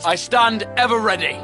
I stand ever ready.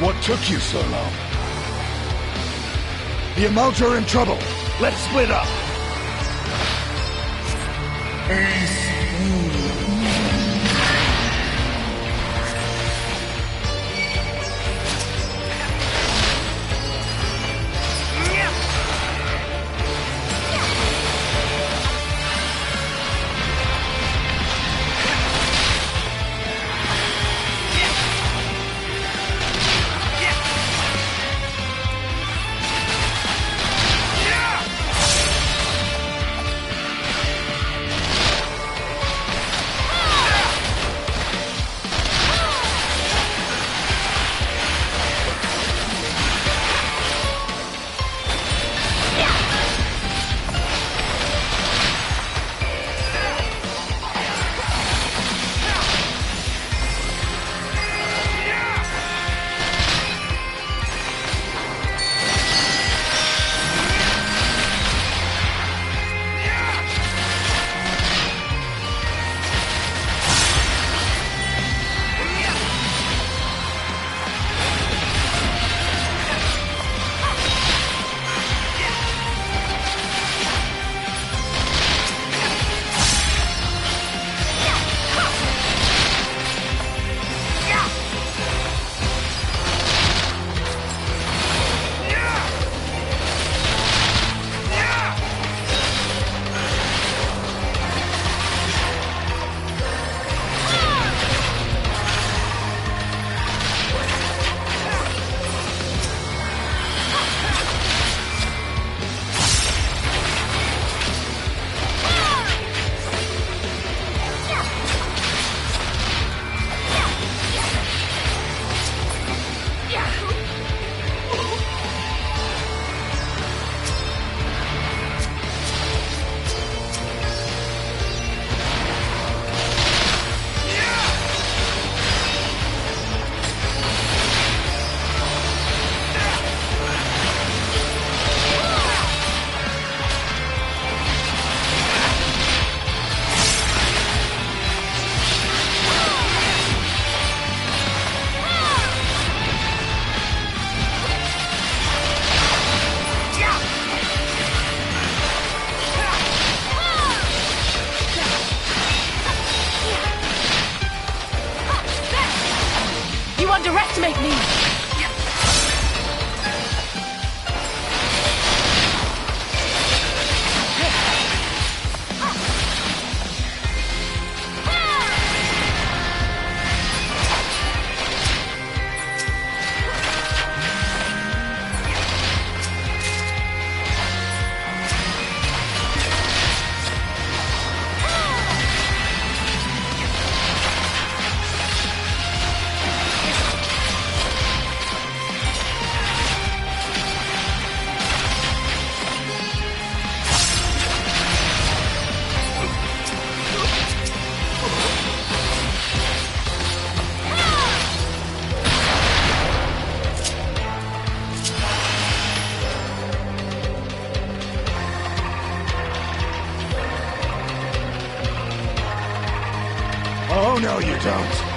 What took you so long? The Amalja are in trouble. Let's split up. Underestimate me! Oh, no, you don't.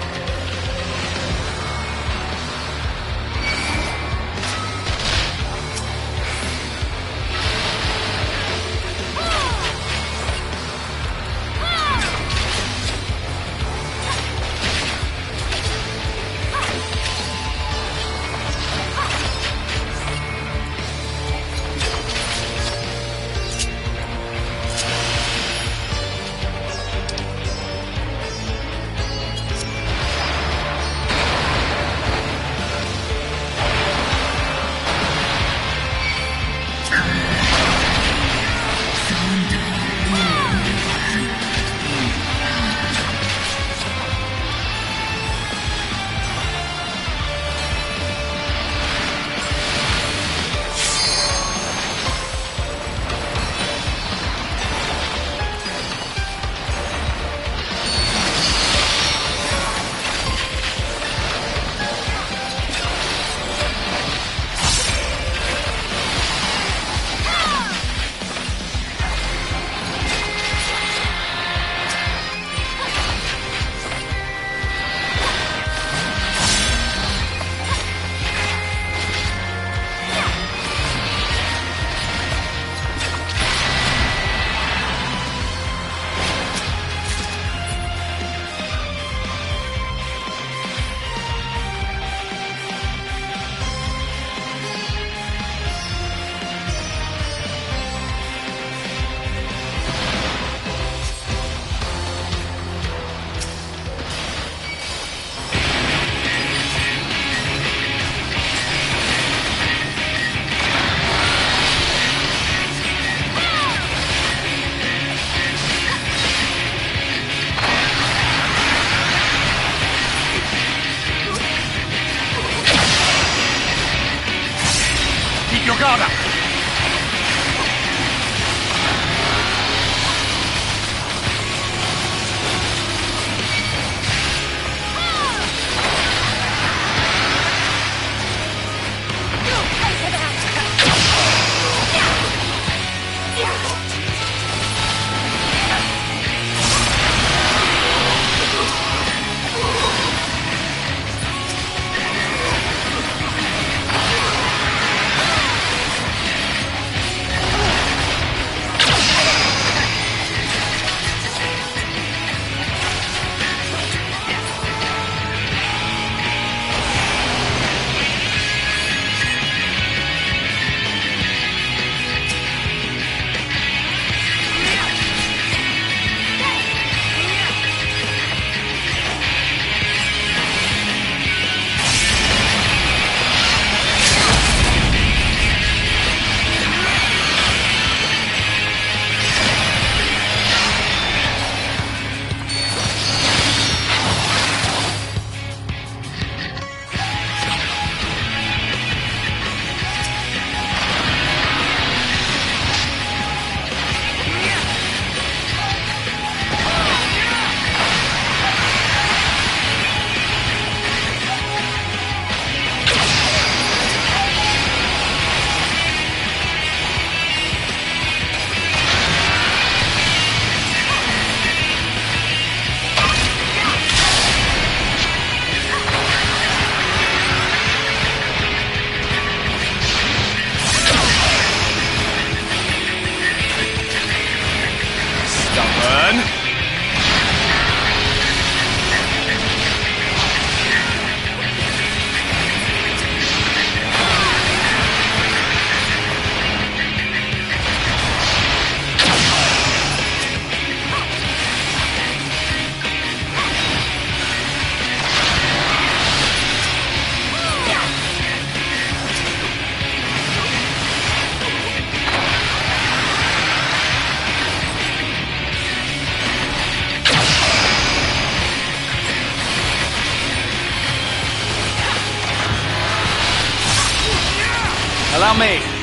Guard up! Allow me.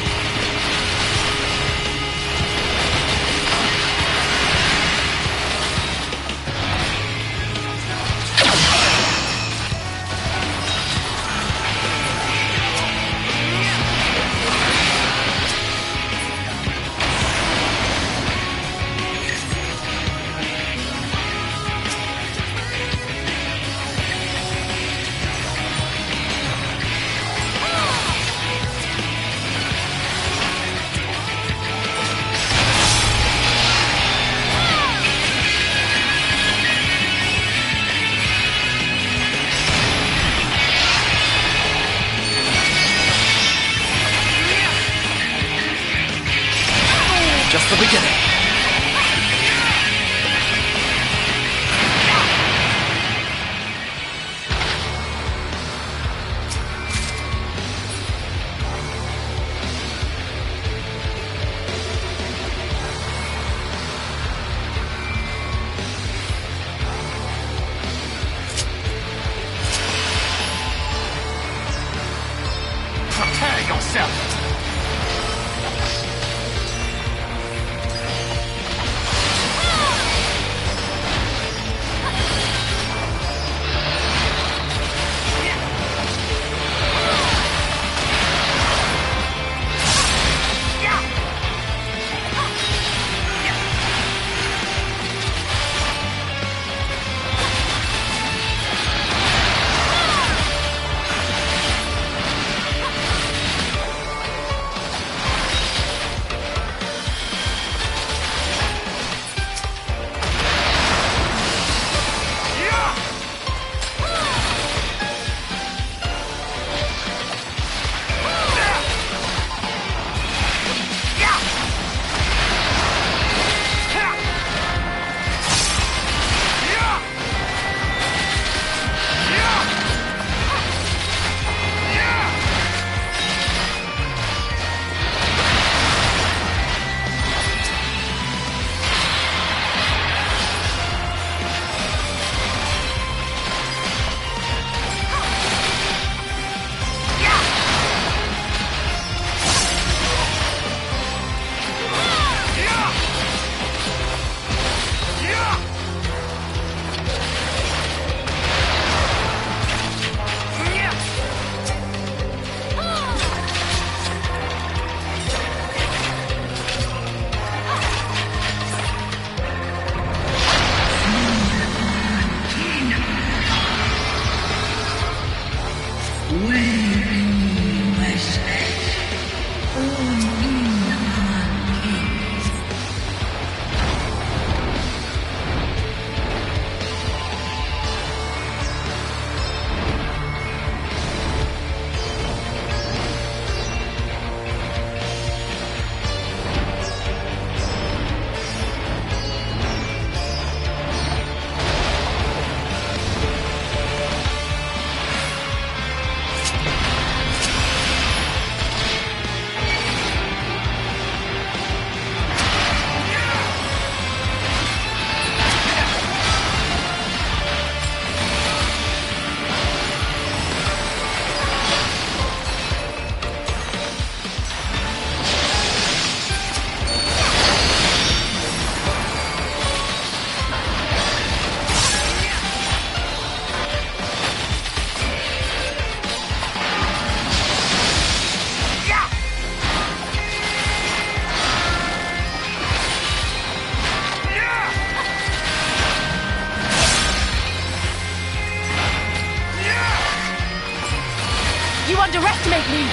You underestimate me!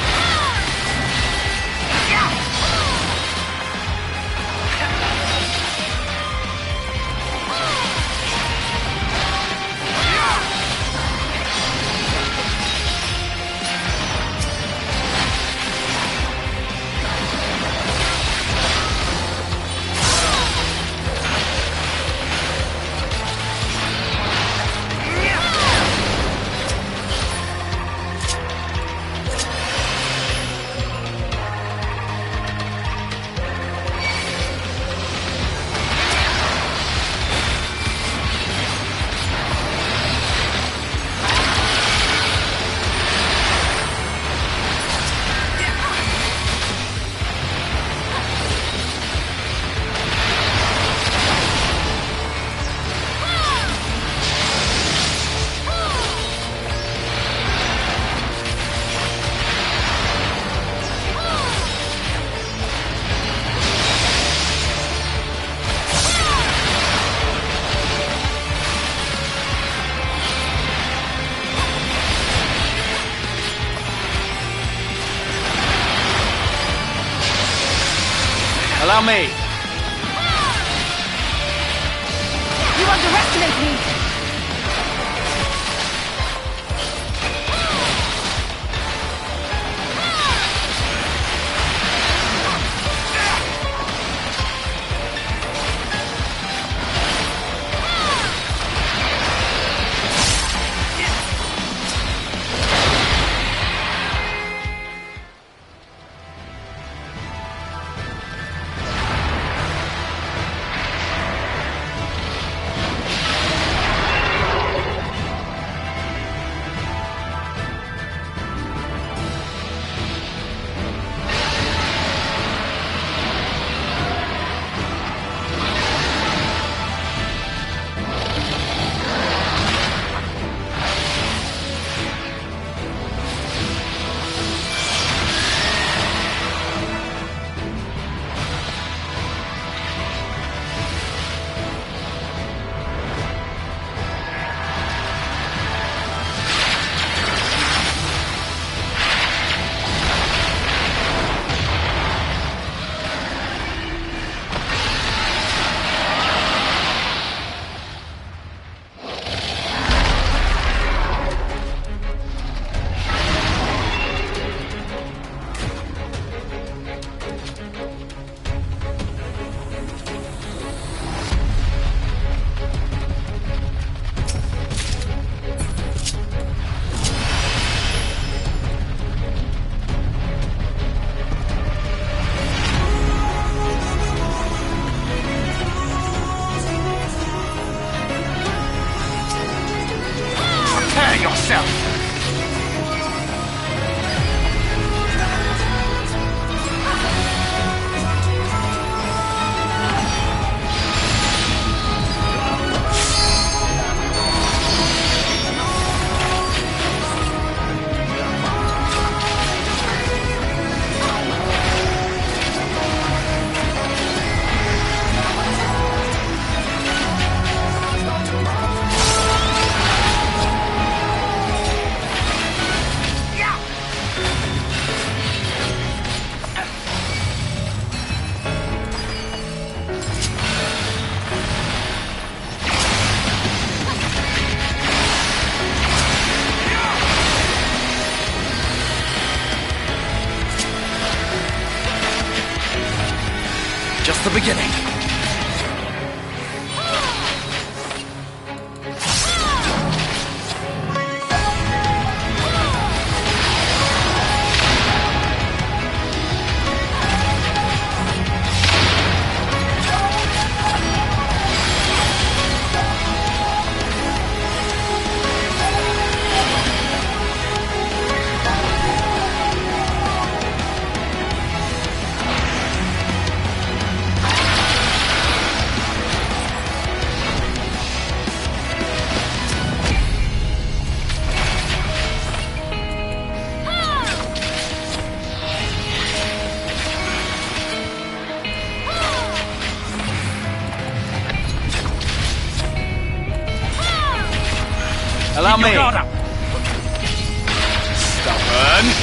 Allow me. You underestimate me! Prepare yourself! the beginning. Allow me. Stubborn.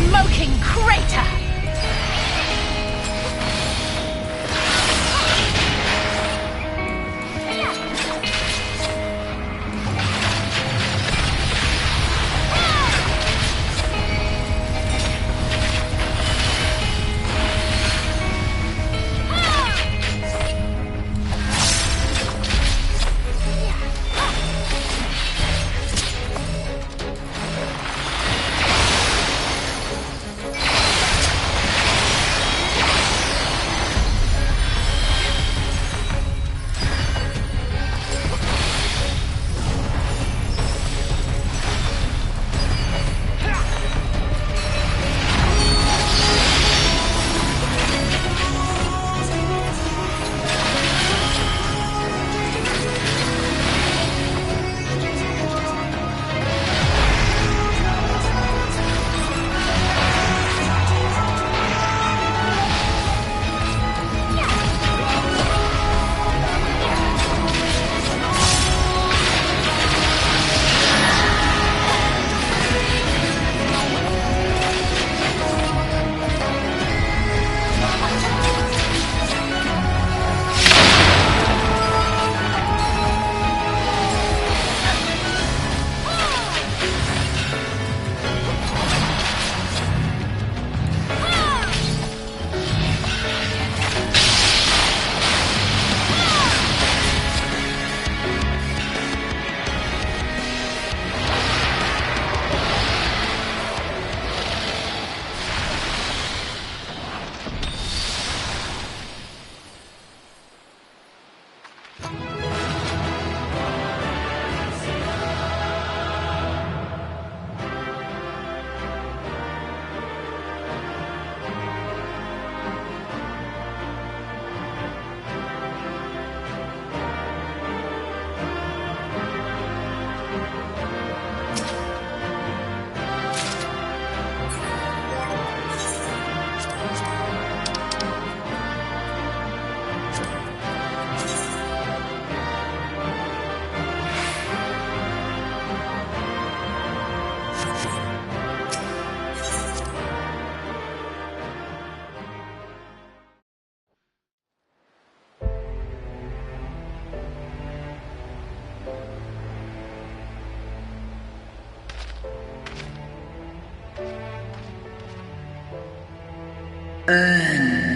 Smoking crater!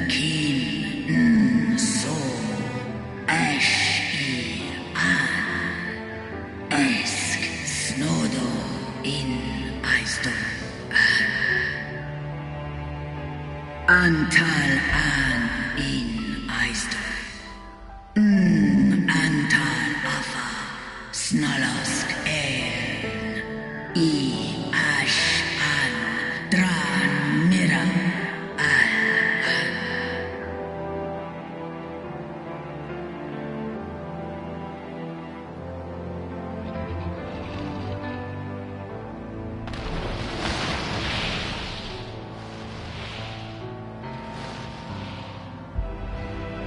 Kin so ash esk snodo in aisto antal an in aisto antal afa snalosk I ash an dran mira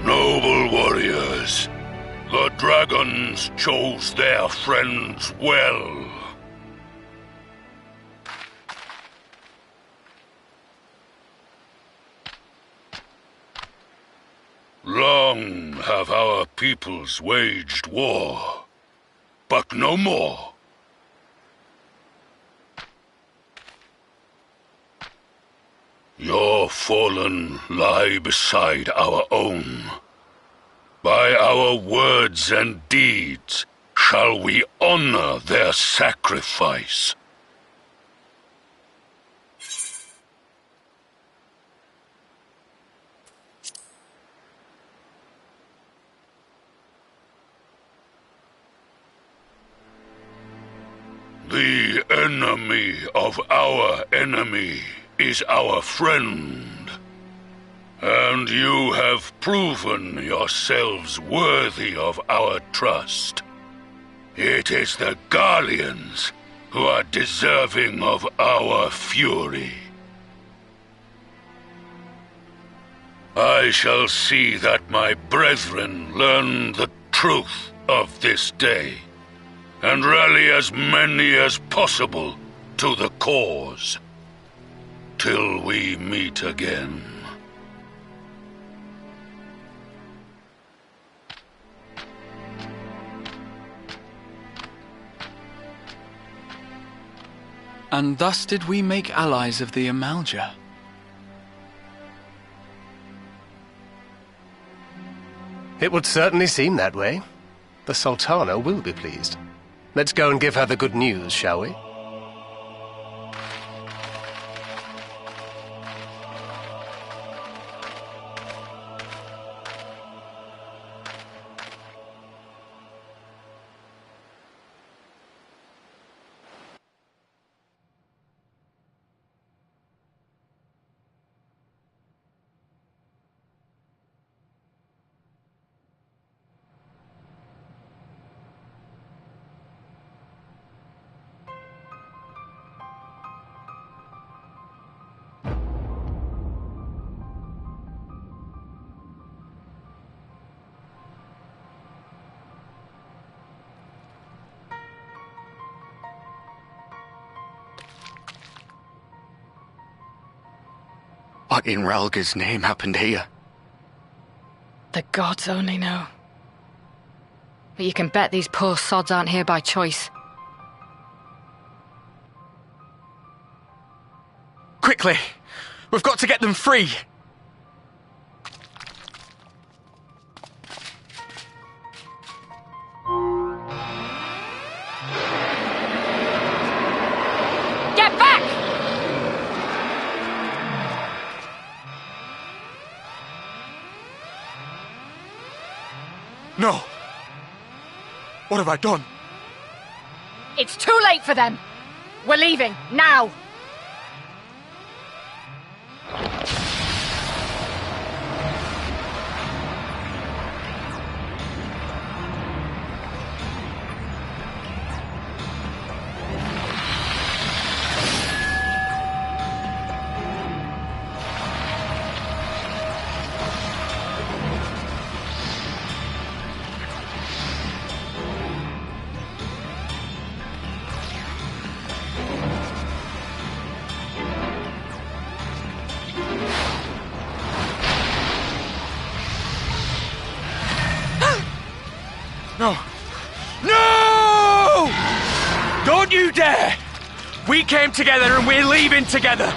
Noble warriors, the dragons chose their friends well. Long have our peoples waged war, but no more. Your fallen lie beside our own. By our words and deeds shall we honor their sacrifice. The enemy of our enemy is our friend, and you have proven yourselves worthy of our trust. It is the Guardians who are deserving of our fury. I shall see that my brethren learn the truth of this day, and rally as many as possible to the cause. Till we meet again. And thus did we make allies of the Amalja. It would certainly seem that way. The Sultana will be pleased. Let's go and give her the good news, shall we? What in Ralga's name happened here? The gods only know. But you can bet these poor sods aren't here by choice. Quickly! We've got to get them free! Get back! No! What have I done? It's too late for them! We're leaving, now! No! No! Don't you dare! We came together and we're leaving together!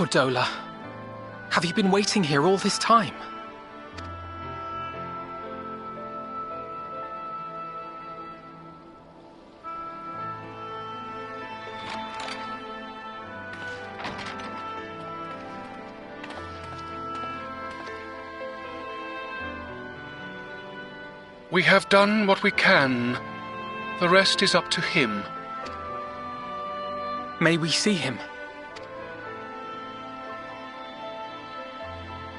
Fordola, have you been waiting here all this time? We have done what we can. The rest is up to him. May we see him?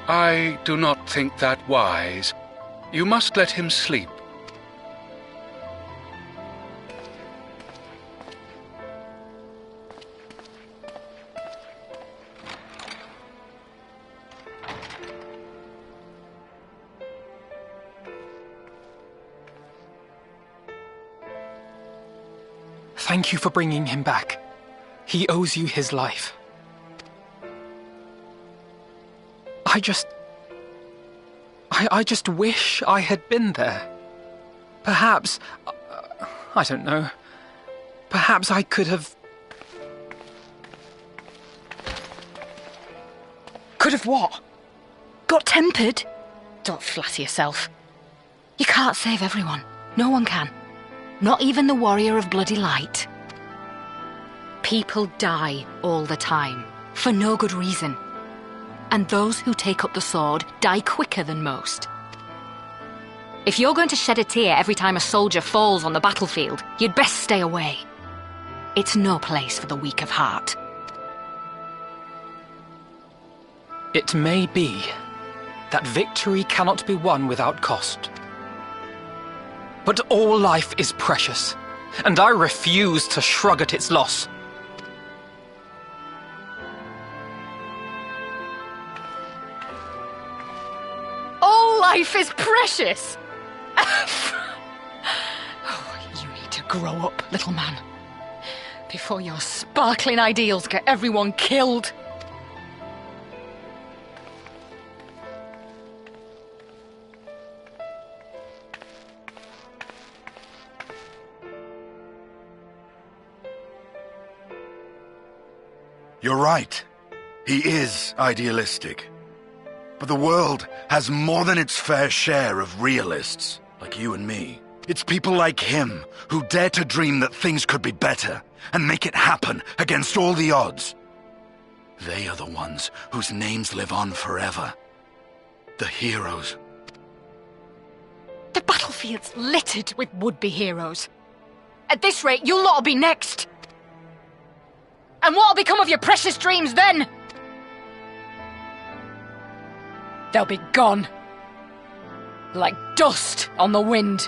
I do not think that wise. You must let him sleep. Thank you for bringing him back. He owes you his life. I just wish I had been there. Perhaps, I don't know, perhaps I could have... Could have what? Got tempered? Don't flatter yourself. You can't save everyone. No one can. Not even the warrior of bloody light. People die all the time, for no good reason. And those who take up the sword die quicker than most. If you're going to shed a tear every time a soldier falls on the battlefield, you'd best stay away. It's no place for the weak of heart. It may be that victory cannot be won without cost. But all life is precious, and I refuse to shrug at its loss. All life is precious! Oh, you need to grow up, little man. Before your sparkling ideals get everyone killed. You're right. He is idealistic. But the world has more than its fair share of realists, like you and me. It's people like him who dare to dream that things could be better and make it happen against all the odds. They are the ones whose names live on forever. The heroes. The battlefield's littered with would-be heroes. At this rate, you'll lot'll be next. And what'll become of your precious dreams then? They'll be gone. Like dust on the wind.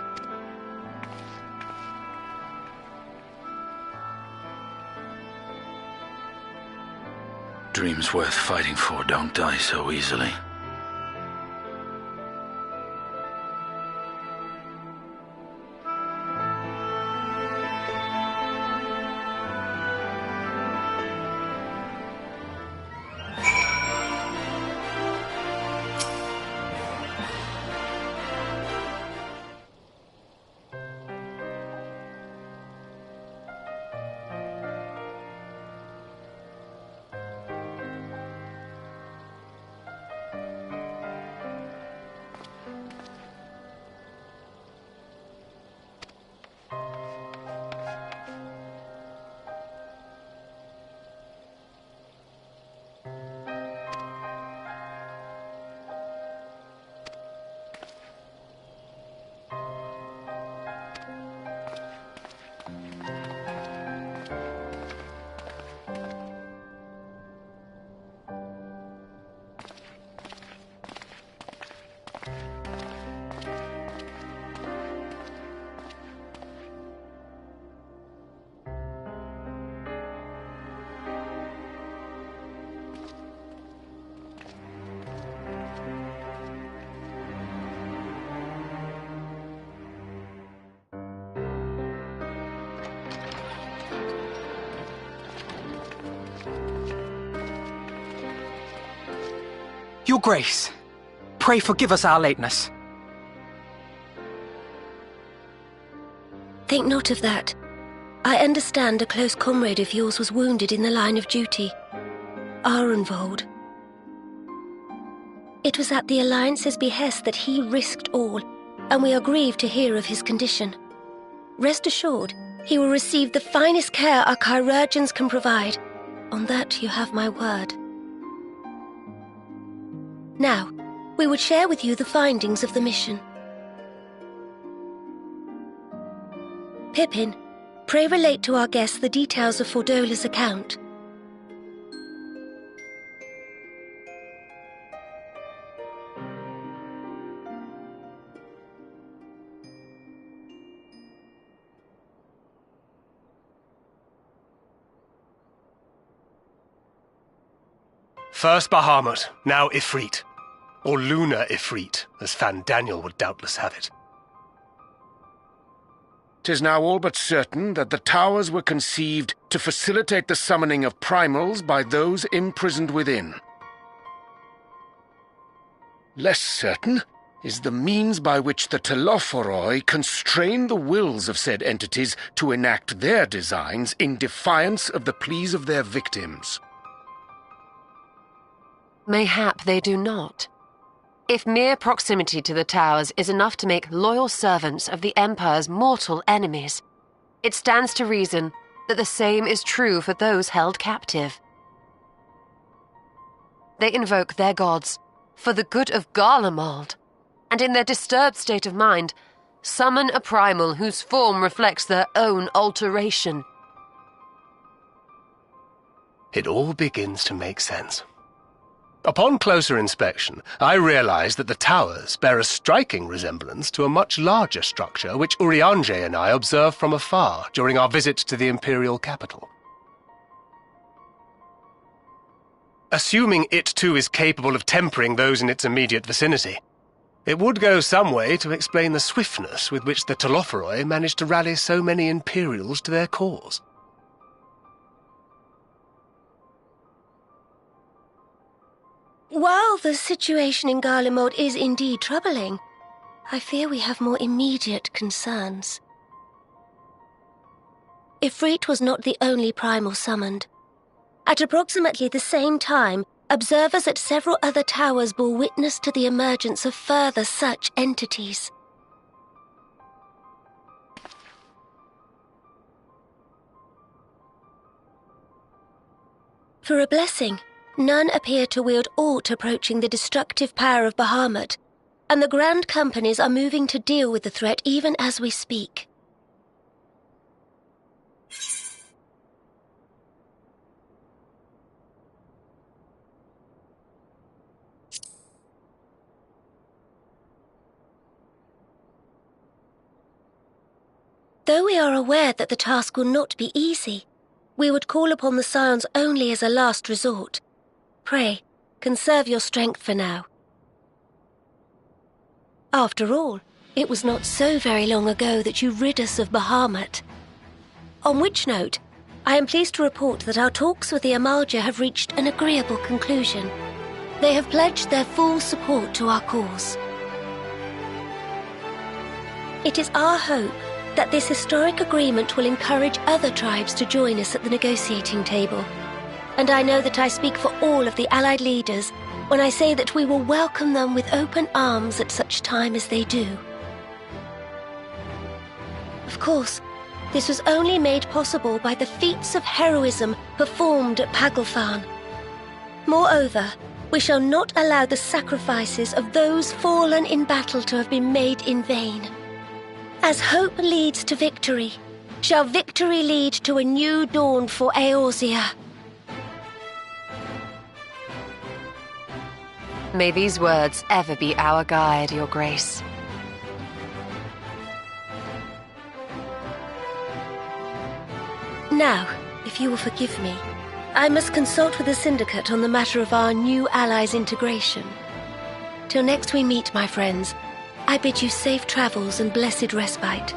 Dreams worth fighting for don't die so easily. Your Grace, pray forgive us our lateness. Think not of that. I understand a close comrade of yours was wounded in the line of duty. Arenvold. It was at the Alliance's behest that he risked all, and we are grieved to hear of his condition. Rest assured, he will receive the finest care our chirurgeons can provide. On that you have my word. Now, we would share with you the findings of the mission. Pippin, pray relate to our guests the details of Fordola's account. First Bahamut, now Ifrit. Or Lunar Ifrit, as Fan Daniel would doubtless have it. 'Tis now all but certain that the towers were conceived to facilitate the summoning of primals by those imprisoned within. Less certain is the means by which the Telophoroi constrain the wills of said entities to enact their designs in defiance of the pleas of their victims. Mayhap they do not. If mere proximity to the towers is enough to make loyal servants of the Empire's mortal enemies, it stands to reason that the same is true for those held captive. They invoke their gods for the good of Garlemald, and in their disturbed state of mind, summon a primal whose form reflects their own alteration. It all begins to make sense. Upon closer inspection, I realized that the towers bear a striking resemblance to a much larger structure which Urianger and I observed from afar during our visit to the Imperial capital. Assuming it too is capable of tempering those in its immediate vicinity, it would go some way to explain the swiftness with which the Telophoroi managed to rally so many Imperials to their cause. While the situation in Garlemald is indeed troubling, I fear we have more immediate concerns. Ifrit was not the only primal summoned. At approximately the same time, observers at several other towers bore witness to the emergence of further such entities. For a blessing, none appear to wield aught approaching the destructive power of Bahamut, and the Grand Companies are moving to deal with the threat even as we speak. Though we are aware that the task will not be easy, we would call upon the Scions only as a last resort. Pray, conserve your strength for now. After all, it was not so very long ago that you rid us of Bahamut. On which note, I am pleased to report that our talks with the Amalja have reached an agreeable conclusion. They have pledged their full support to our cause. It is our hope that this historic agreement will encourage other tribes to join us at the negotiating table. And I know that I speak for all of the Allied leaders when I say that we will welcome them with open arms at such time as they do. Of course, this was only made possible by the feats of heroism performed at Paglfan. Moreover, we shall not allow the sacrifices of those fallen in battle to have been made in vain. As hope leads to victory, shall victory lead to a new dawn for Eorzea. May these words ever be our guide, Your Grace. Now, if you will forgive me, I must consult with the Syndicate on the matter of our new allies' integration. Till next we meet, my friends, I bid you safe travels and blessed respite.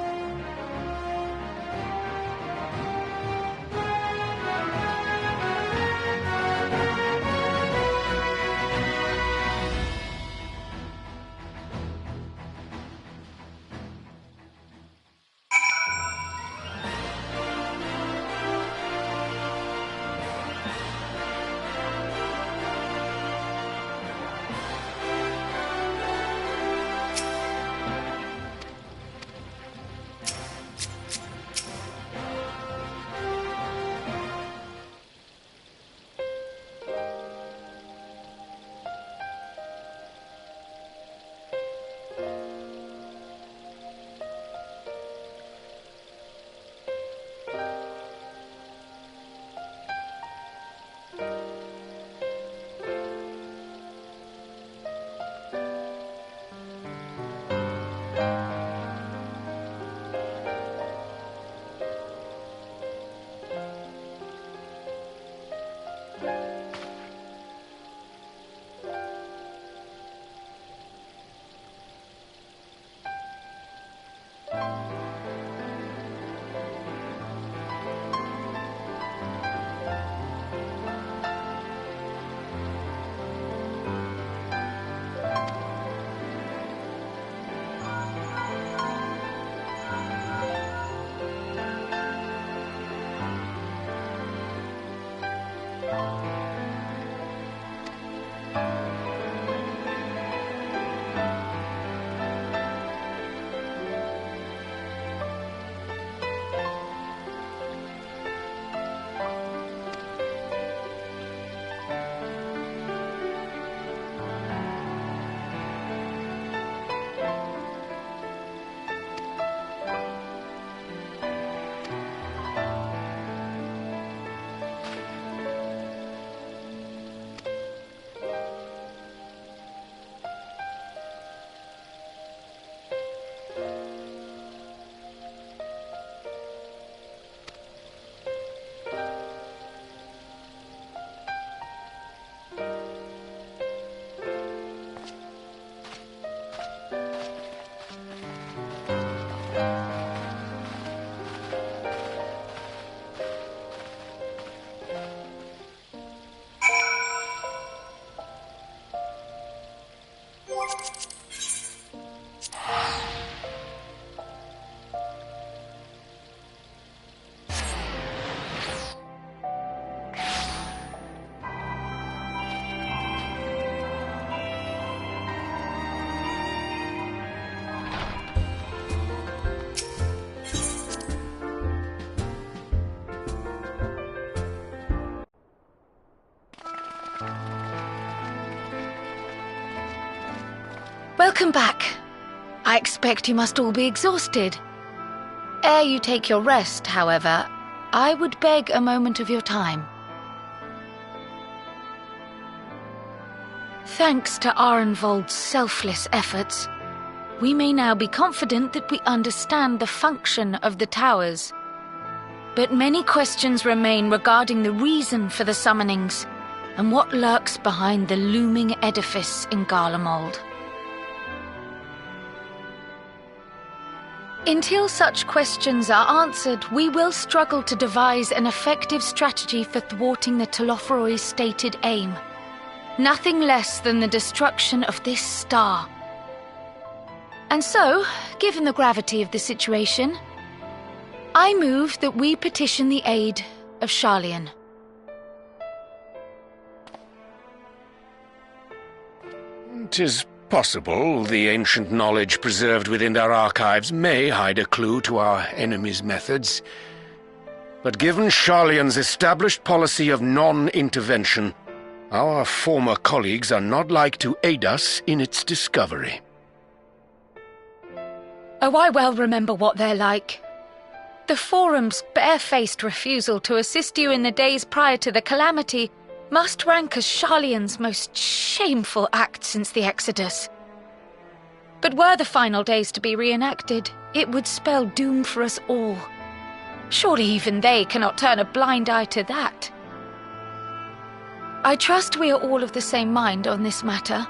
Welcome back. I expect you must all be exhausted. Ere you take your rest, however, I would beg a moment of your time. Thanks to Arenvold's selfless efforts, we may now be confident that we understand the function of the towers. But many questions remain regarding the reason for the summonings and what lurks behind the looming edifice in Garlemald. Until such questions are answered, we will struggle to devise an effective strategy for thwarting the Telophoroi's stated aim. Nothing less than the destruction of this star. And so, given the gravity of the situation, I move that we petition the aid of Sharlayan. 'Tis possible the ancient knowledge preserved within our archives may hide a clue to our enemy's methods. But given Sharlayan's established policy of non-intervention, our former colleagues are not like to aid us in its discovery. Oh, I well remember what they're like. The Forum's barefaced refusal to assist you in the days prior to the calamity must rank as Sharlayan's most shameful act since the Exodus. But were the final days to be reenacted, it would spell doom for us all. Surely even they cannot turn a blind eye to that. I trust we are all of the same mind on this matter.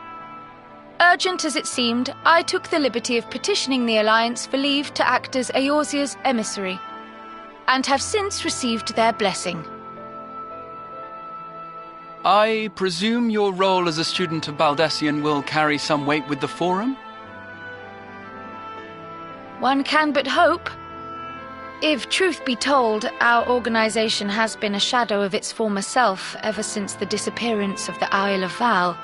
Urgent as it seemed, I took the liberty of petitioning the Alliance for leave to act as Eorzea's emissary, and have since received their blessing. I presume your role as a student of Baldessian will carry some weight with the Forum? One can but hope. If truth be told, our organization has been a shadow of its former self ever since the disappearance of the Isle of Val.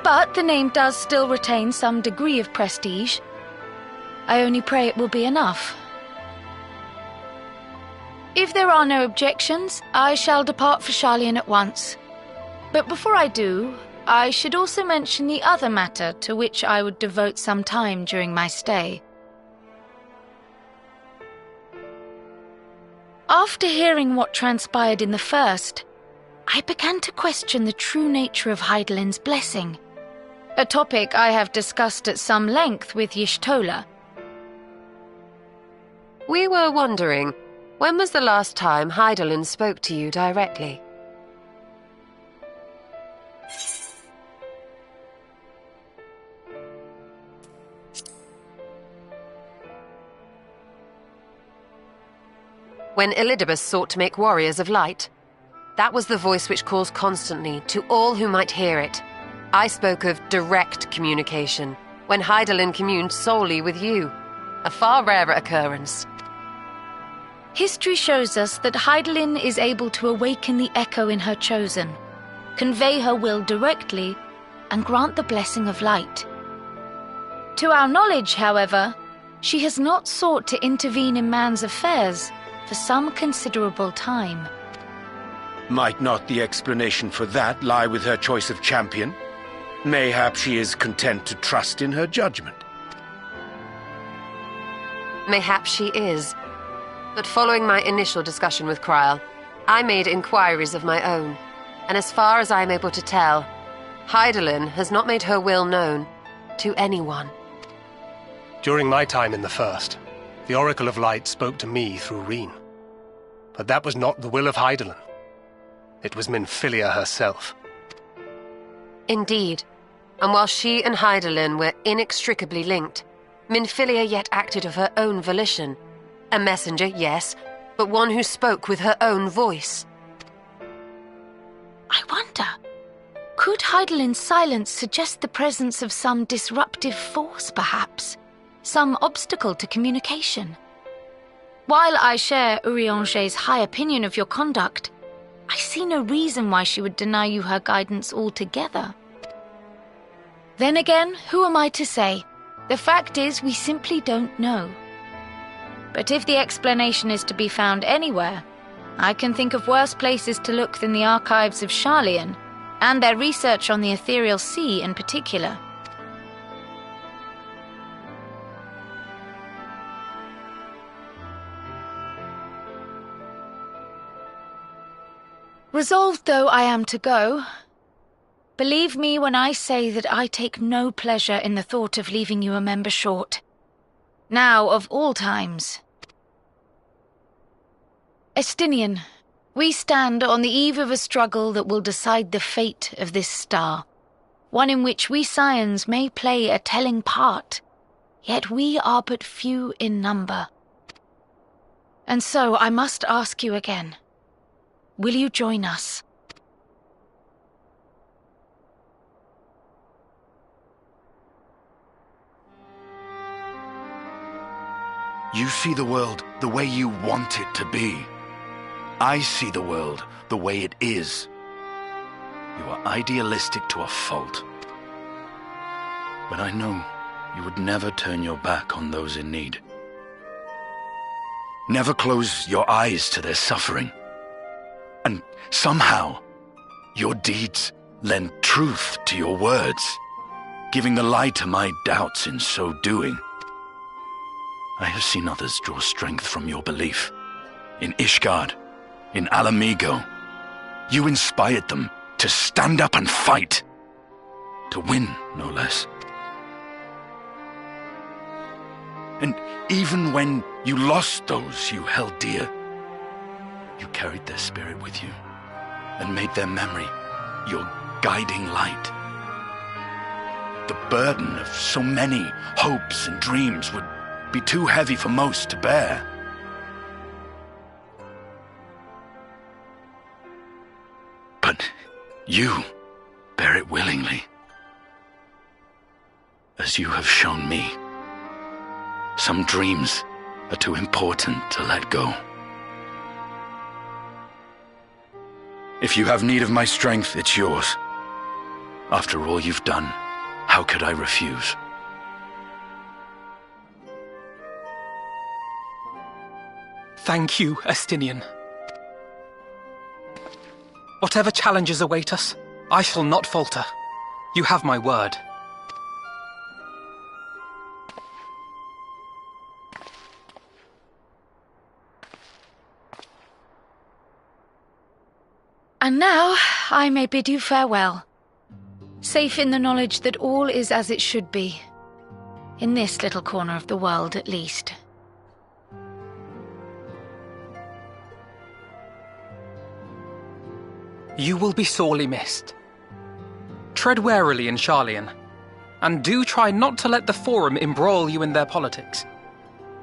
But the name does still retain some degree of prestige. I only pray it will be enough. If there are no objections, I shall depart for Sharlayan at once. But before I do, I should also mention the other matter to which I would devote some time during my stay. After hearing what transpired in the first, I began to question the true nature of Hydaelyn's blessing, a topic I have discussed at some length with Y'shtola. We were wondering, when was the last time Hydaelyn spoke to you directly? When Elidibus sought to make warriors of light. That was the voice which calls constantly to all who might hear it. I spoke of direct communication, when Hydaelyn communed solely with you. A far rarer occurrence. History shows us that Hydaelyn is able to awaken the echo in her chosen, convey her will directly, and grant the blessing of light. To our knowledge, however, she has not sought to intervene in man's affairs for some considerable time. Might not the explanation for that lie with her choice of champion? Mayhap she is content to trust in her judgment. Mayhap she is. But following my initial discussion with Kryl, I made inquiries of my own, and as far as I am able to tell, Hydaelyn has not made her will known to anyone. During my time in the First, the Oracle of Light spoke to me through Reen. But that was not the will of Hydaelyn. It was Minfilia herself. Indeed. And while she and Hydaelyn were inextricably linked, Minfilia yet acted of her own volition. A messenger, yes, but one who spoke with her own voice. I wonder, could Hydaelyn's silence suggest the presence of some disruptive force, perhaps? Some obstacle to communication? While I share Urianger's high opinion of your conduct, I see no reason why she would deny you her guidance altogether. Then again, who am I to say? The fact is, we simply don't know. But if the explanation is to be found anywhere, I can think of worse places to look than the archives of Sharlayan, and their research on the ethereal sea in particular. Resolved though I am to go, believe me when I say that I take no pleasure in the thought of leaving you a member short. Now, of all times. Estinian, we stand on the eve of a struggle that will decide the fate of this star, one in which we Scions may play a telling part, yet we are but few in number. And so I must ask you again, will you join us? You see the world the way you want it to be. I see the world the way it is. You are idealistic to a fault. But I know you would never turn your back on those in need. Never close your eyes to their suffering. And somehow, your deeds lend truth to your words, giving the lie to my doubts in so doing. I have seen others draw strength from your belief. In Ishgard, in Alamigo, you inspired them to stand up and fight. To win, no less. And even when you lost those you held dear, you carried their spirit with you and made their memory your guiding light. The burden of so many hopes and dreams would be too heavy for most to bear. But you bear it willingly, as you have shown me. Some dreams are too important to let go. If you have need of my strength, it's yours. After all you've done, how could I refuse? Thank you, Estinian. Whatever challenges await us, I shall not falter. You have my word. And now I may bid you farewell, safe in the knowledge that all is as it should be, in this little corner of the world at least. You will be sorely missed. Tread warily in Sharlayan, and do try not to let the Forum embroil you in their politics.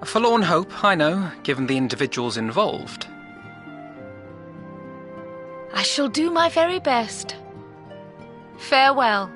A forlorn hope, I know, given the individuals involved. I shall do my very best. Farewell.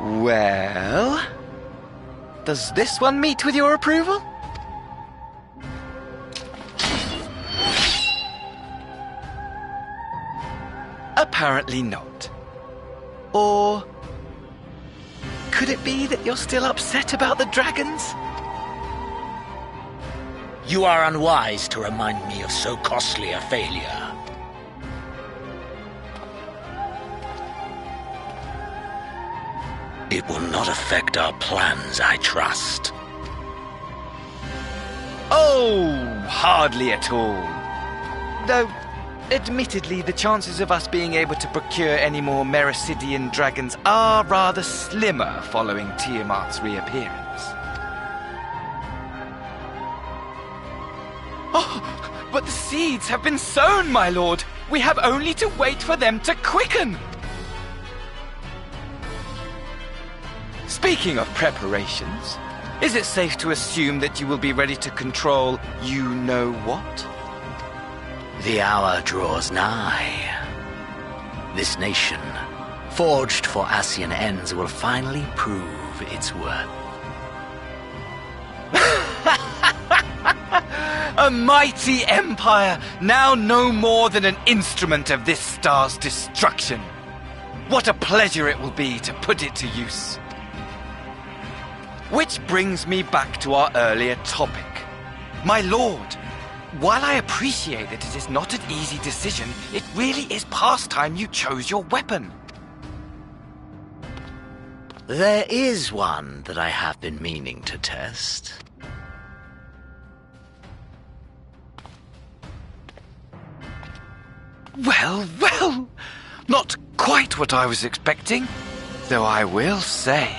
Well, does this one meet with your approval? Apparently not. Or could it be that you're still upset about the dragons? You are unwise to remind me of so costly a failure. It will not affect our plans, I trust. Oh, hardly at all. Though, admittedly, the chances of us being able to procure any more Mericidian dragons are rather slimmer following Tiamat's reappearance. Oh, but the seeds have been sown, my lord. We have only to wait for them to quicken. Speaking of preparations, Is it safe to assume that you will be ready to control you-know-what? The hour draws nigh. This nation, forged for Ascian ends, will finally prove its worth. A mighty empire, now no more than an instrument of this star's destruction. What a pleasure it will be to put it to use. Which brings me back to our earlier topic. My lord, while I appreciate that it is not an easy decision, it really is past time you chose your weapon. There is one that I have been meaning to test. Well, well, not quite what I was expecting, though I will say,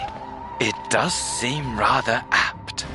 it does seem rather apt.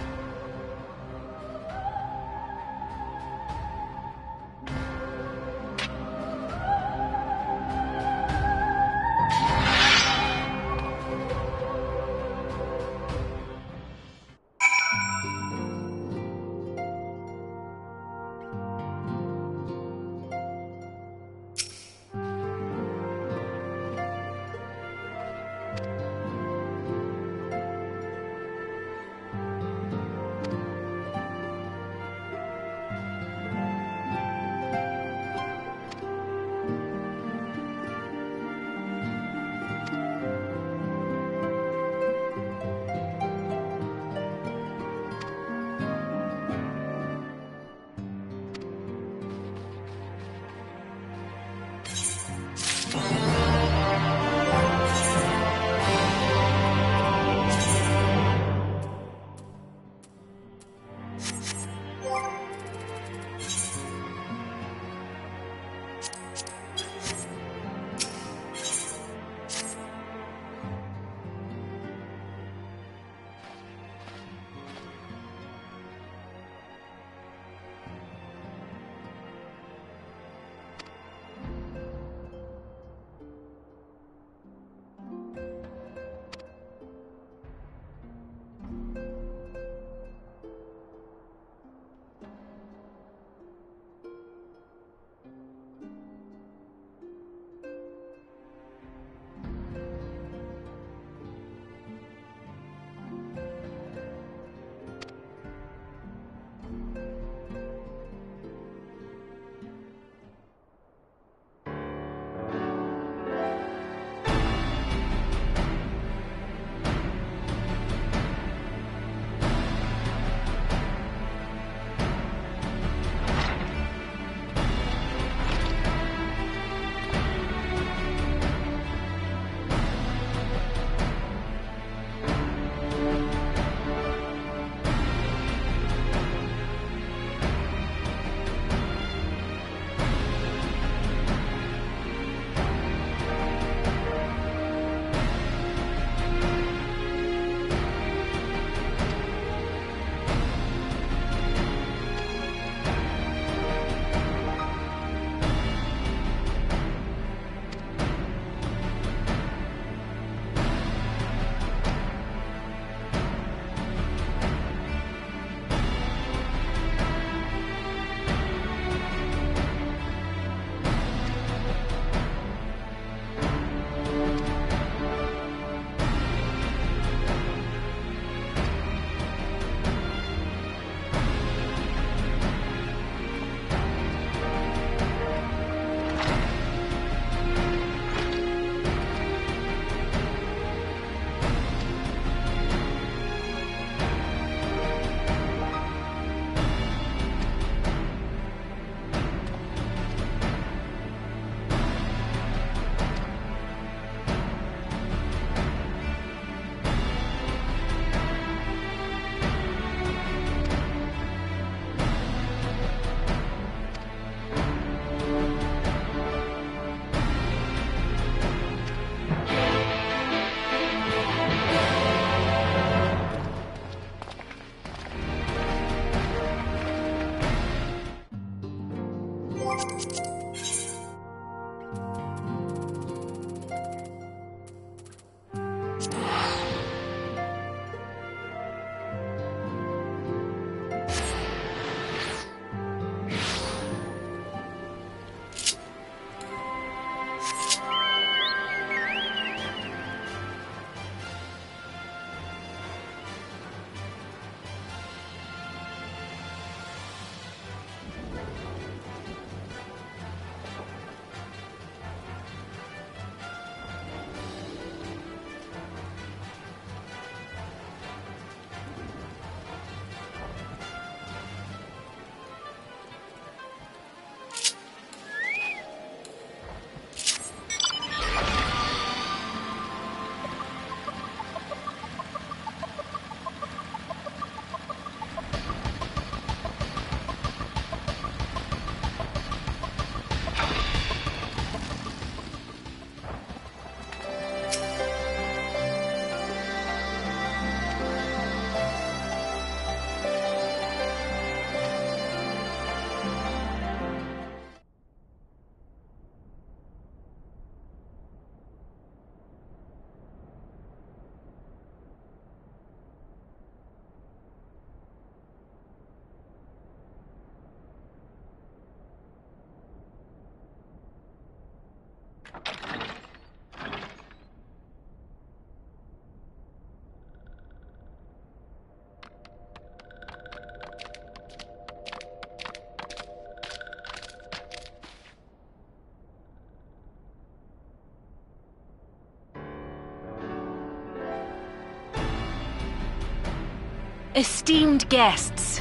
Esteemed guests,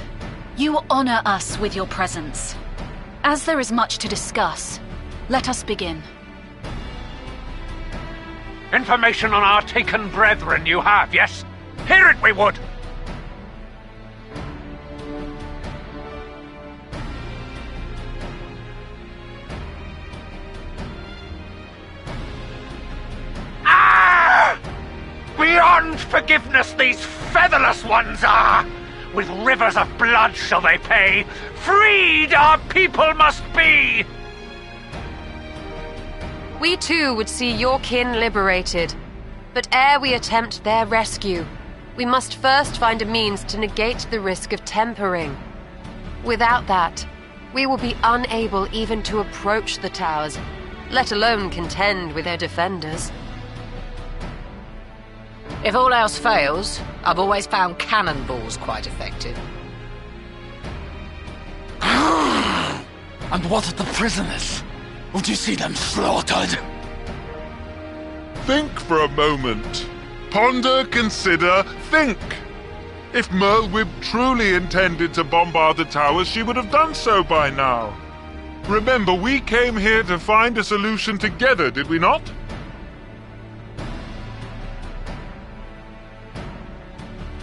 you honor us with your presence. As there is much to discuss, let us begin. Information on our taken brethren you have, yes? Hear it we would! Ah! Beyond forgiveness these featherless ones are! With rivers of blood shall they pay! Freed our people must be! We too would see your kin liberated. But ere we attempt their rescue, we must first find a means to negate the risk of tempering. Without that, we will be unable even to approach the towers, let alone contend with their defenders. If all else fails, I've always found cannonballs quite effective. And what of the prisoners? Would you see them slaughtered? Think for a moment. Ponder, consider, think. If Merlwyb truly intended to bombard the towers, she would have done so by now. Remember, we came here to find a solution together, did we not?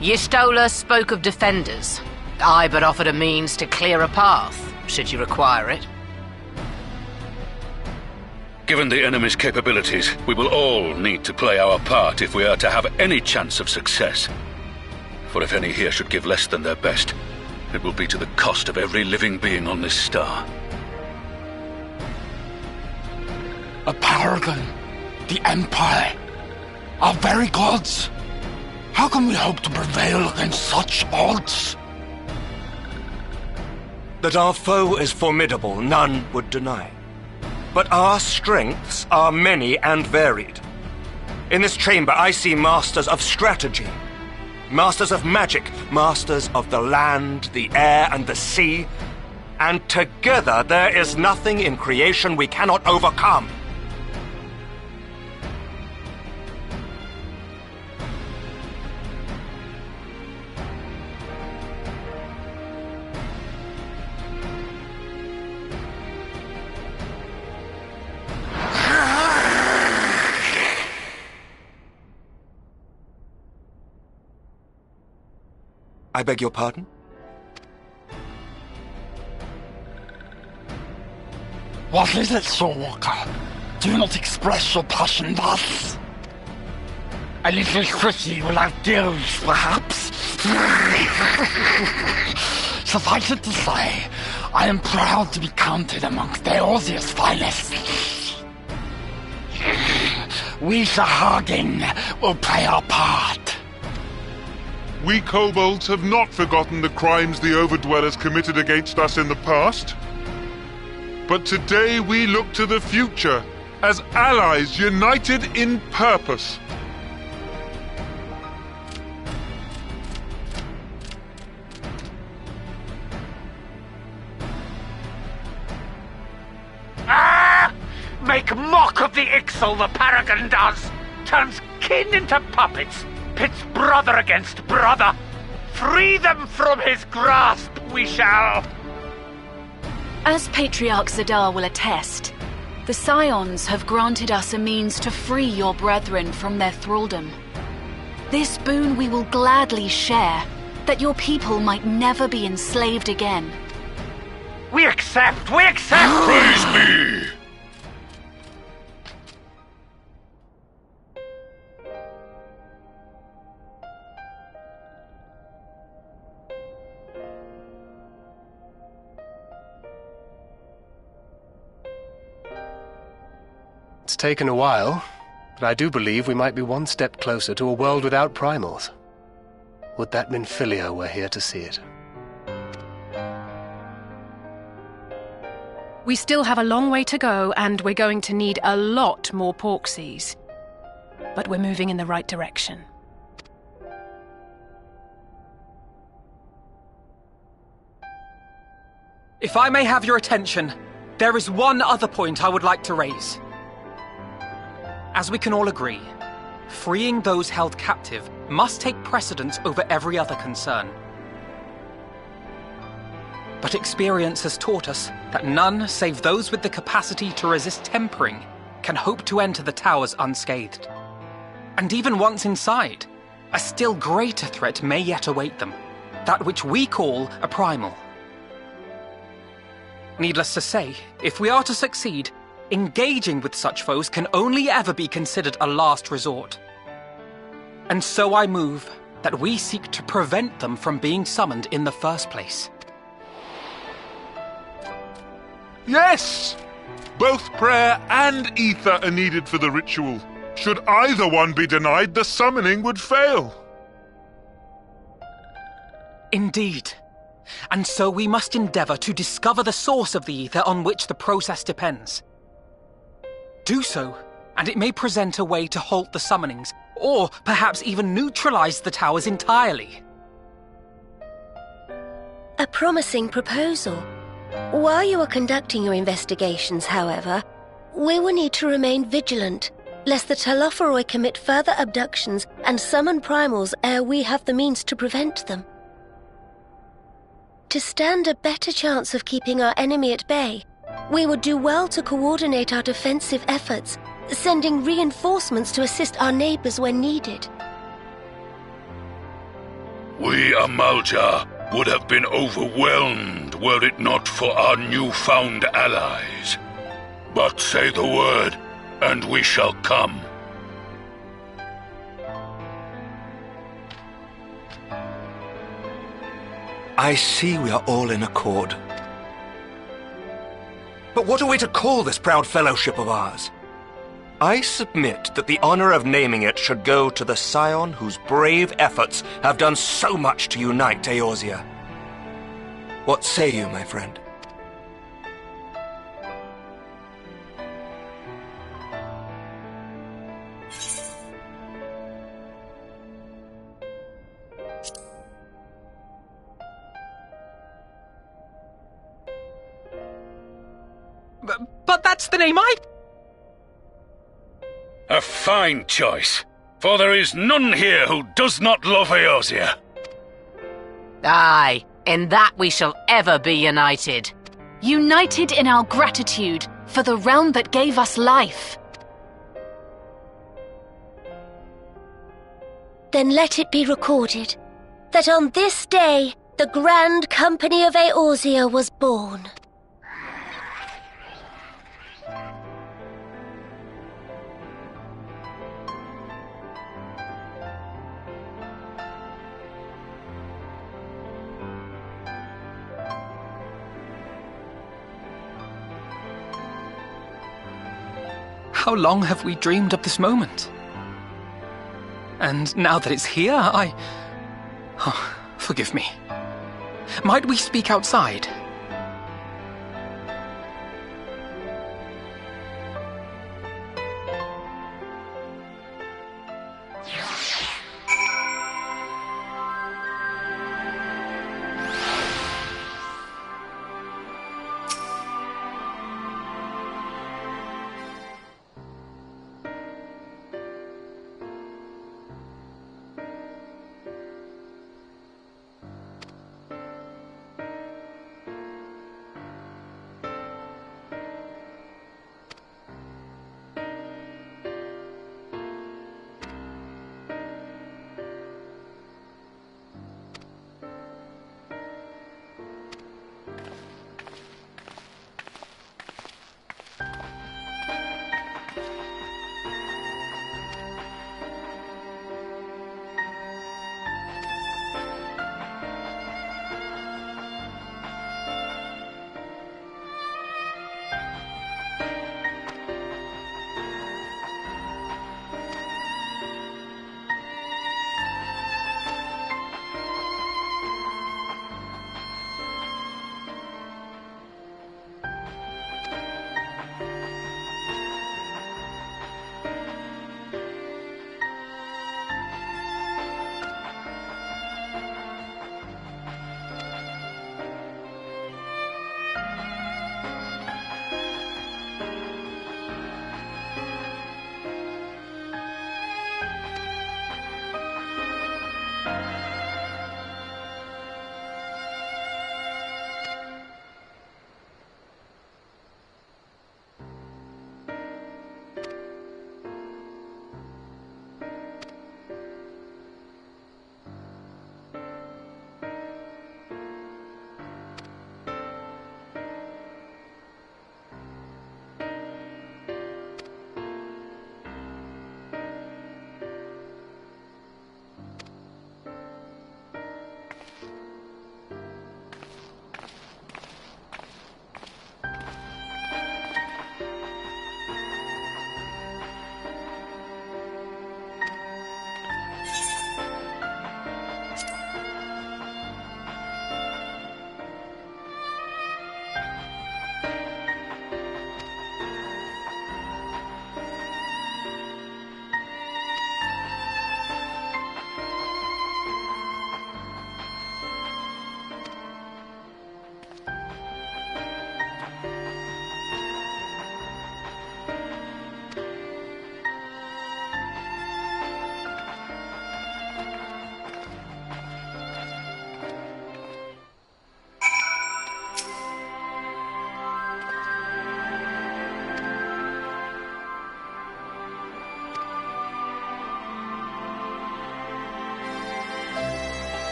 Y'Stola spoke of defenders. I but offered a means to clear a path, should you require it. Given the enemy's capabilities, we will all need to play our part if we are to have any chance of success. For if any here should give less than their best, it will be to the cost of every living being on this star. A paragon, the Empire, our very gods. How can we hope to prevail against such odds? That our foe is formidable, none would deny. But our strengths are many and varied. In this chamber I see masters of strategy, masters of magic, masters of the land, the air, and the sea. And together there is nothing in creation we cannot overcome. I beg your pardon? What is it, Soulwalker? Do not express your passion thus. A little quickie without gills, perhaps? Suffice it to say, I am proud to be counted amongst Eorzea's finest. We Sahagin will play our part. We kobolds have not forgotten the crimes the Overdwellers committed against us in the past. But today we look to the future, as allies united in purpose. Ah! Make mock of the Ixal the Paragon does! Turns kin into puppets! Pits brother against brother! Free them from his grasp, we shall! As Patriarch Zadar will attest, the Scions have granted us a means to free your brethren from their thraldom. This boon we will gladly share, that your people might never be enslaved again. We accept! We accept! Praise me! It's taken a while, but I do believe we might be one step closer to a world without primals. Would that Minfilia were here to see it. We still have a long way to go, and we're going to need a lot more Porksies. But we're moving in the right direction. If I may have your attention, there is one other point I would like to raise. As we can all agree, freeing those held captive must take precedence over every other concern. But experience has taught us that none save those with the capacity to resist tempering can hope to enter the towers unscathed. And even once inside, a still greater threat may yet await them, that which we call a primal. Needless to say, if we are to succeed, engaging with such foes can only ever be considered a last resort. And so I move that we seek to prevent them from being summoned in the first place. Yes! Both prayer and ether are needed for the ritual. Should either one be denied, the summoning would fail. Indeed. And so we must endeavor to discover the source of the ether on which the process depends. Do so, and it may present a way to halt the summonings, or perhaps even neutralize the towers entirely. A promising proposal. While you are conducting your investigations, however, we will need to remain vigilant, lest the Telophoroi commit further abductions and summon primals ere we have the means to prevent them. To stand a better chance of keeping our enemy at bay, we would do well to coordinate our defensive efforts, sending reinforcements to assist our neighbors when needed. We Amalja would have been overwhelmed were it not for our newfound allies. But say the word, and we shall come. I see we are all in accord. But what are we to call this proud fellowship of ours? I submit that the honor of naming it should go to the scion whose brave efforts have done so much to unite Eorzea. What say you, my friend? But that's the name I... A fine choice, for there is none here who does not love Eorzea. Aye, in that we shall ever be united. United in our gratitude for the realm that gave us life. Then let it be recorded that on this day the Grand Company of Eorzea was born. How long have we dreamed of this moment? And now that it's here, Oh, forgive me. Might we speak outside?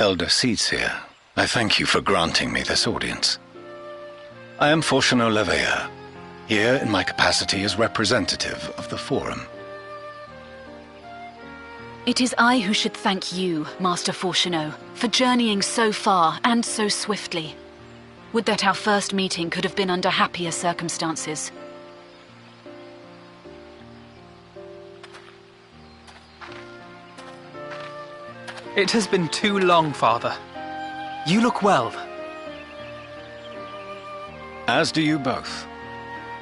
Elder Seedseer, I thank you for granting me this audience. I am Fortuno Leveilleur, here in my capacity as representative of the Forum. It is I who should thank you, Master Fortuno, for journeying so far and so swiftly. Would that our first meeting could have been under happier circumstances. It has been too long, Father. You look well. As do you both.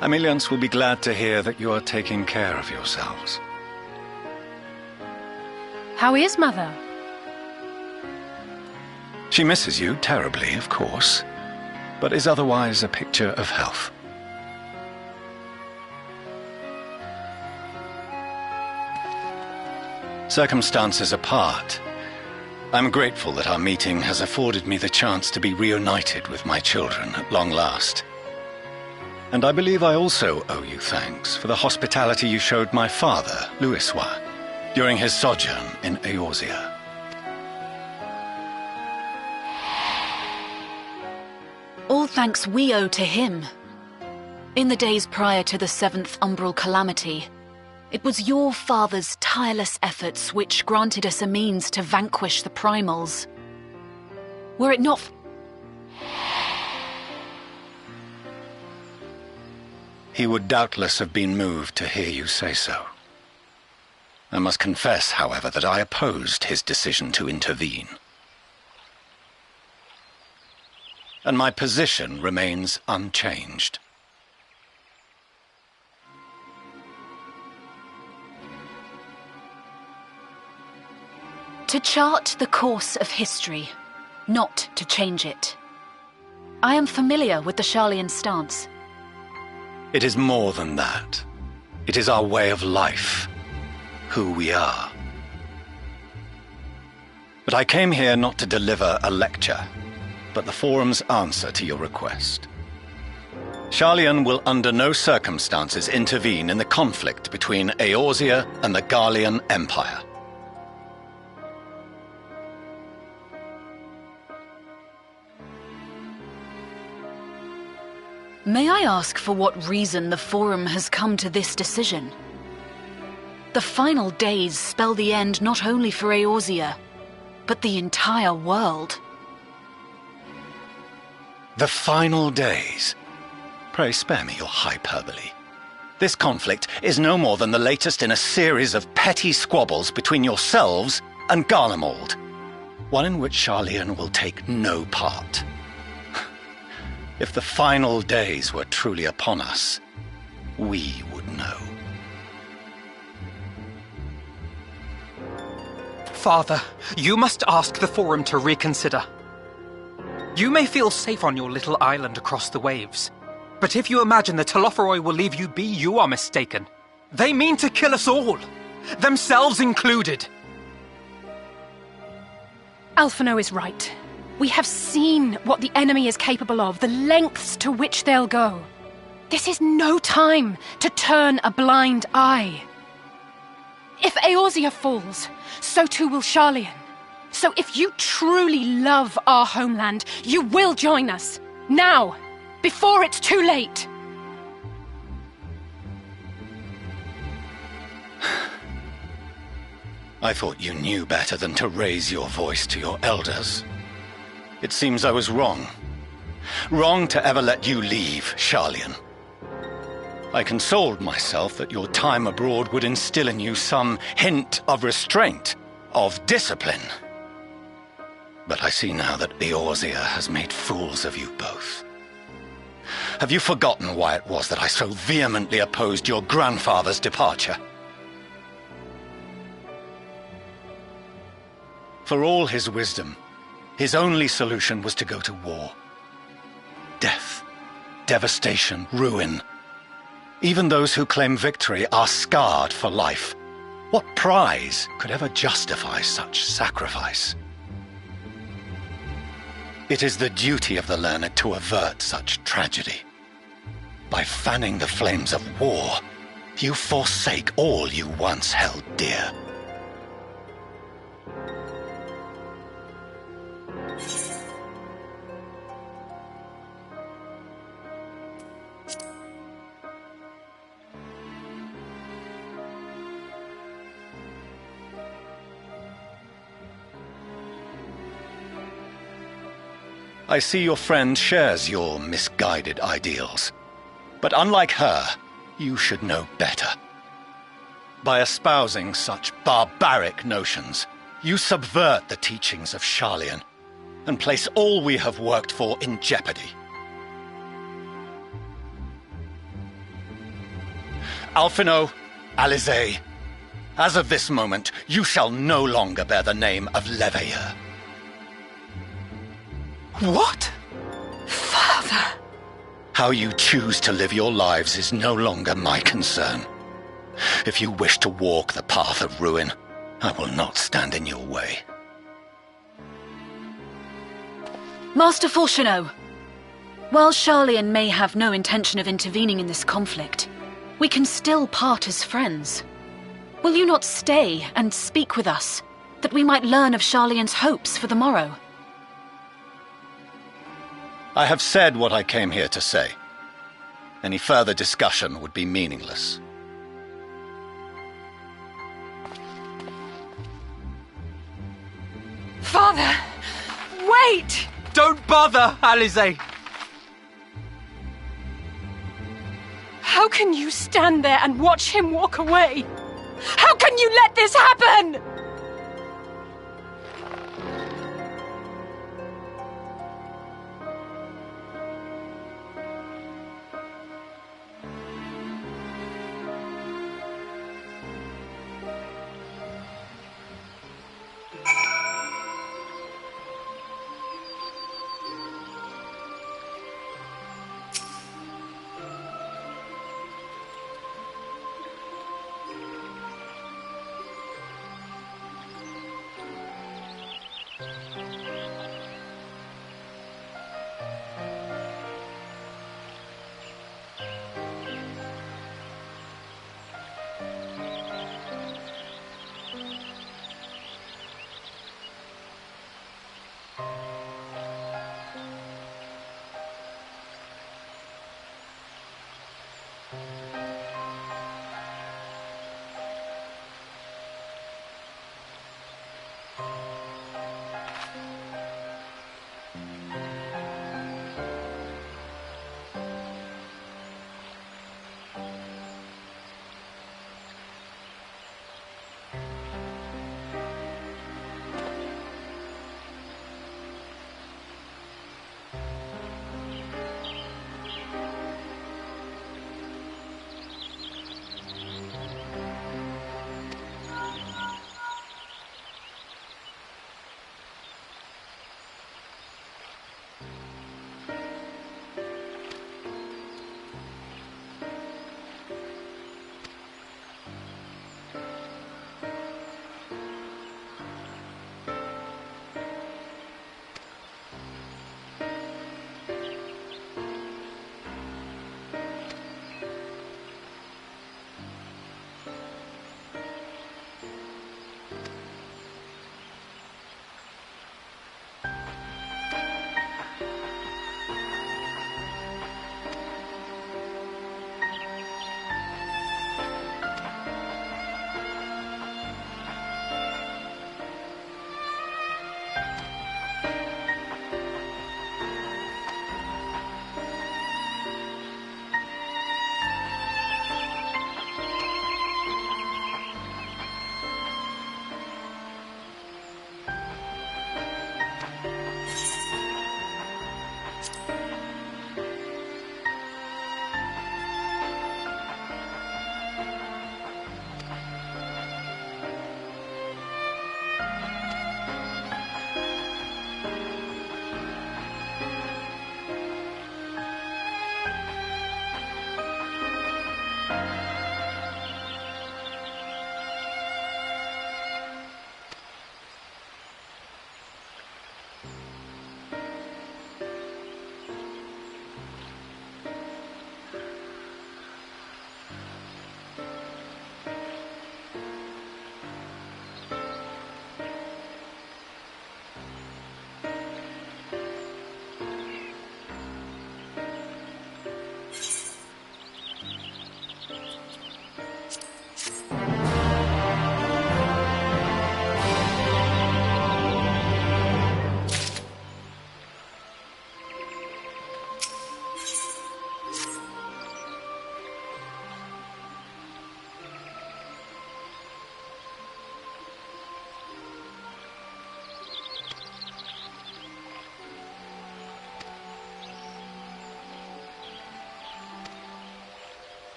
Ameliance will be glad to hear that you are taking care of yourselves. How is Mother? She misses you terribly, of course, but is otherwise a picture of health. Circumstances apart, I'm grateful that our meeting has afforded me the chance to be reunited with my children at long last. And I believe I also owe you thanks for the hospitality you showed my father, Louisois, during his sojourn in Eorzea. All thanks we owe to him. In the days prior to the 7th Umbral Calamity, it was your father's tireless efforts which granted us a means to vanquish the primals. Were it not... He would doubtless have been moved to hear you say so. I must confess, however, that I opposed his decision to intervene. And my position remains unchanged. To chart the course of history, not to change it. I am familiar with the Sharlayan stance. It is more than that. It is our way of life, who we are. But I came here not to deliver a lecture, but the Forum's answer to your request. Sharlayan will under no circumstances intervene in the conflict between Eorzea and the Garlean Empire. May I ask for what reason the Forum has come to this decision? The final days spell the end not only for Eorzea, but the entire world. The final days? Pray spare me your hyperbole. This conflict is no more than the latest in a series of petty squabbles between yourselves and Garlemald, one in which Sharlayan will take no part. If the final days were truly upon us, we would know. Father, you must ask the Forum to reconsider. You may feel safe on your little island across the waves, but if you imagine the Telophoroi will leave you be, you are mistaken. They mean to kill us all, themselves included. Alphino is right. We have seen what the enemy is capable of, the lengths to which they'll go. This is no time to turn a blind eye. If Eorzea falls, so too will Sharlayan. So if you truly love our homeland, you will join us. Now, before it's too late. I thought you knew better than to raise your voice to your elders. It seems I was wrong. Wrong to ever let you leave, Sharlayan. I consoled myself that your time abroad would instill in you some hint of restraint, of discipline. But I see now that Eorzea has made fools of you both. Have you forgotten why it was that I so vehemently opposed your grandfather's departure? For all his wisdom, his only solution was to go to war. Death, devastation, ruin. Even those who claim victory are scarred for life. What prize could ever justify such sacrifice? It is the duty of the learned to avert such tragedy. By fanning the flames of war, you forsake all you once held dear. I see your friend shares your misguided ideals. But unlike her, you should know better. By espousing such barbaric notions, you subvert the teachings of Sharlayan and place all we have worked for in jeopardy. Alphino, Alisaie, as of this moment, you shall no longer bear the name of Leveilleur. What? Father! How you choose to live your lives is no longer my concern. If you wish to walk the path of ruin, I will not stand in your way. Master Fourcheneau, while Sharlayan may have no intention of intervening in this conflict, we can still part as friends. Will you not stay and speak with us, that we might learn of Sharlayan's hopes for the morrow? I have said what I came here to say. Any further discussion would be meaningless. Father! Wait! Don't bother, Alisaie! How can you stand there and watch him walk away? How can you let this happen?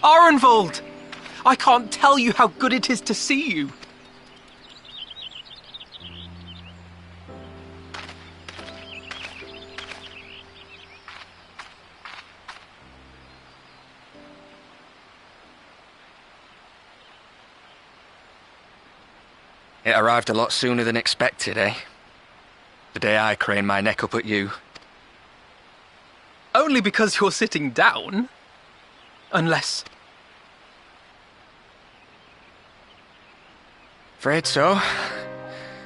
Arenvold! I can't tell you how good it is to see you. It arrived a lot sooner than expected, eh? The day I craned my neck up at you. Only because you're sitting down. Unless... Afraid so.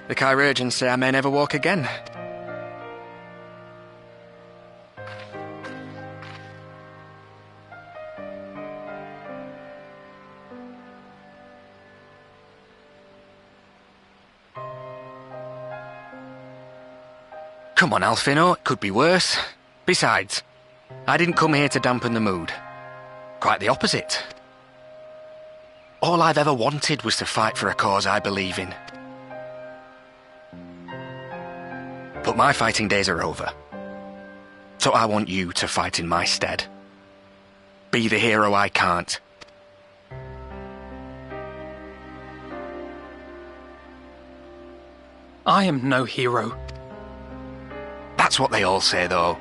The Chirurgeons say I may never walk again. Come on, Alfino, it could be worse. Besides, I didn't come here to dampen the mood. Quite the opposite. All I've ever wanted was to fight for a cause I believe in. But my fighting days are over. So I want you to fight in my stead. Be the hero I can't. I am no hero. That's what they all say, though.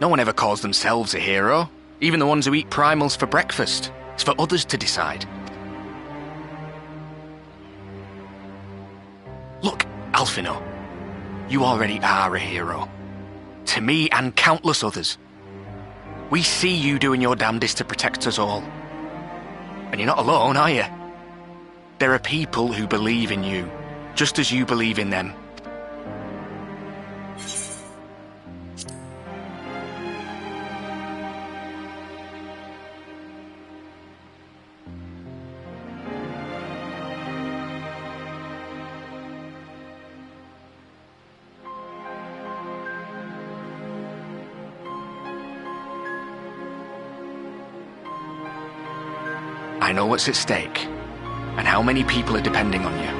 No one ever calls themselves a hero. Even the ones who eat primals for breakfast. It's for others to decide. Look, Alfino. You already are a hero. To me and countless others. We see you doing your damnedest to protect us all. And you're not alone, are you? There are people who believe in you, just as you believe in them. I know what's at stake, and how many people are depending on you.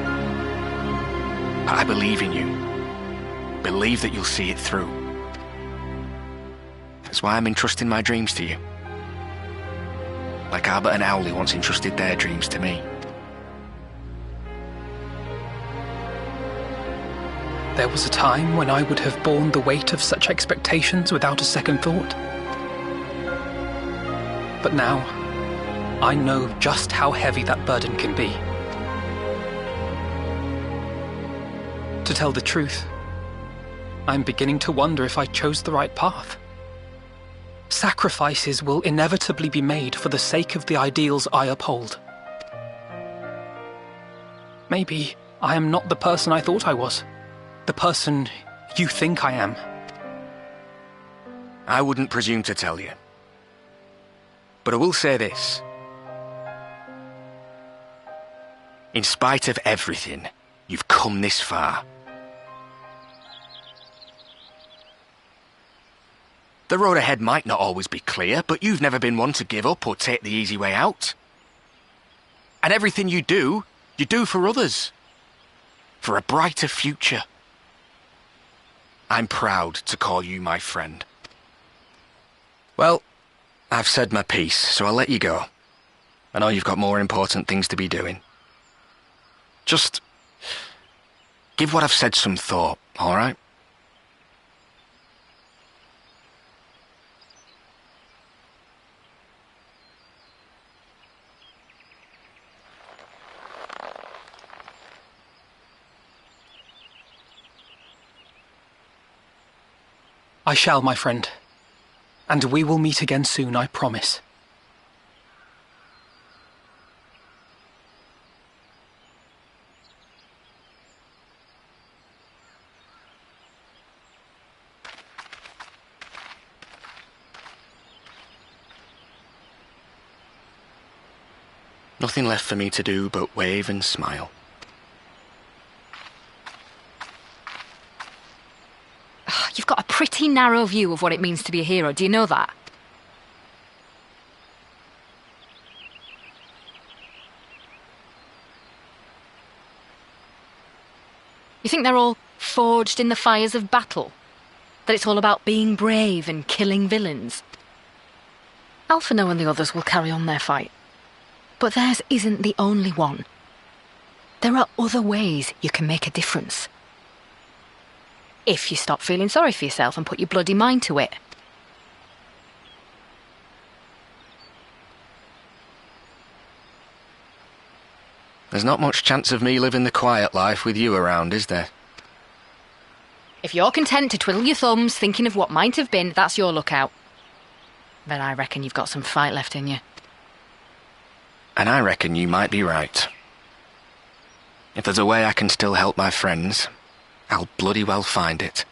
But I believe in you. Believe that you'll see it through. That's why I'm entrusting my dreams to you. Like Albert and Owley once entrusted their dreams to me. There was a time when I would have borne the weight of such expectations without a second thought. But now, I know just how heavy that burden can be. To tell the truth, I'm beginning to wonder if I chose the right path. Sacrifices will inevitably be made for the sake of the ideals I uphold. Maybe I am not the person I thought I was. The person you think I am. I wouldn't presume to tell you. But I will say this. In spite of everything, you've come this far. The road ahead might not always be clear, but you've never been one to give up or take the easy way out. And everything you do for others. For a brighter future. I'm proud to call you my friend. Well, I've said my piece, so I'll let you go. I know you've got more important things to be doing. Just give what I've said some thought, all right? I shall, my friend. And we will meet again soon, I promise. Nothing left for me to do but wave and smile. You've got a pretty narrow view of what it means to be a hero, do you know that? You think they're all forged in the fires of battle? That it's all about being brave and killing villains? Alphino and the others will carry on their fight. But theirs isn't the only one. There are other ways you can make a difference. If you stop feeling sorry for yourself and put your bloody mind to it. There's not much chance of me living the quiet life with you around, is there? If you're content to twiddle your thumbs thinking of what might have been, that's your lookout. But I reckon you've got some fight left in you. And I reckon you might be right. If there's a way I can still help my friends, I'll bloody well find it.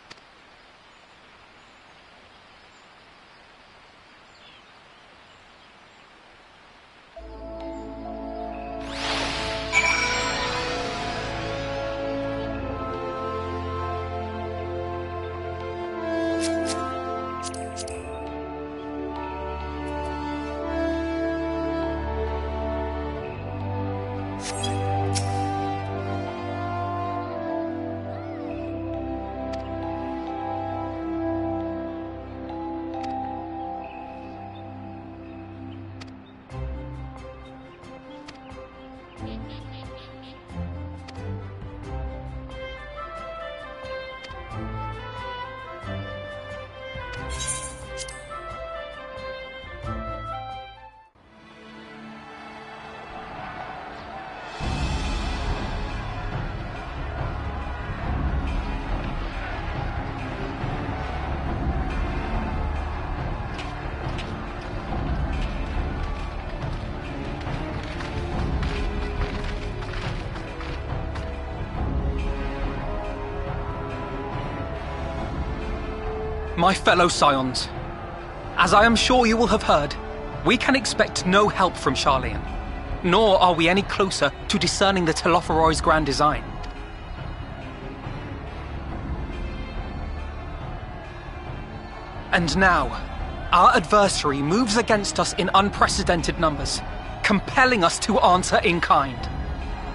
My fellow Scions, as I am sure you will have heard, we can expect no help from Sharlayan, nor are we any closer to discerning the Telophoroi's grand design. And now, our adversary moves against us in unprecedented numbers, compelling us to answer in kind.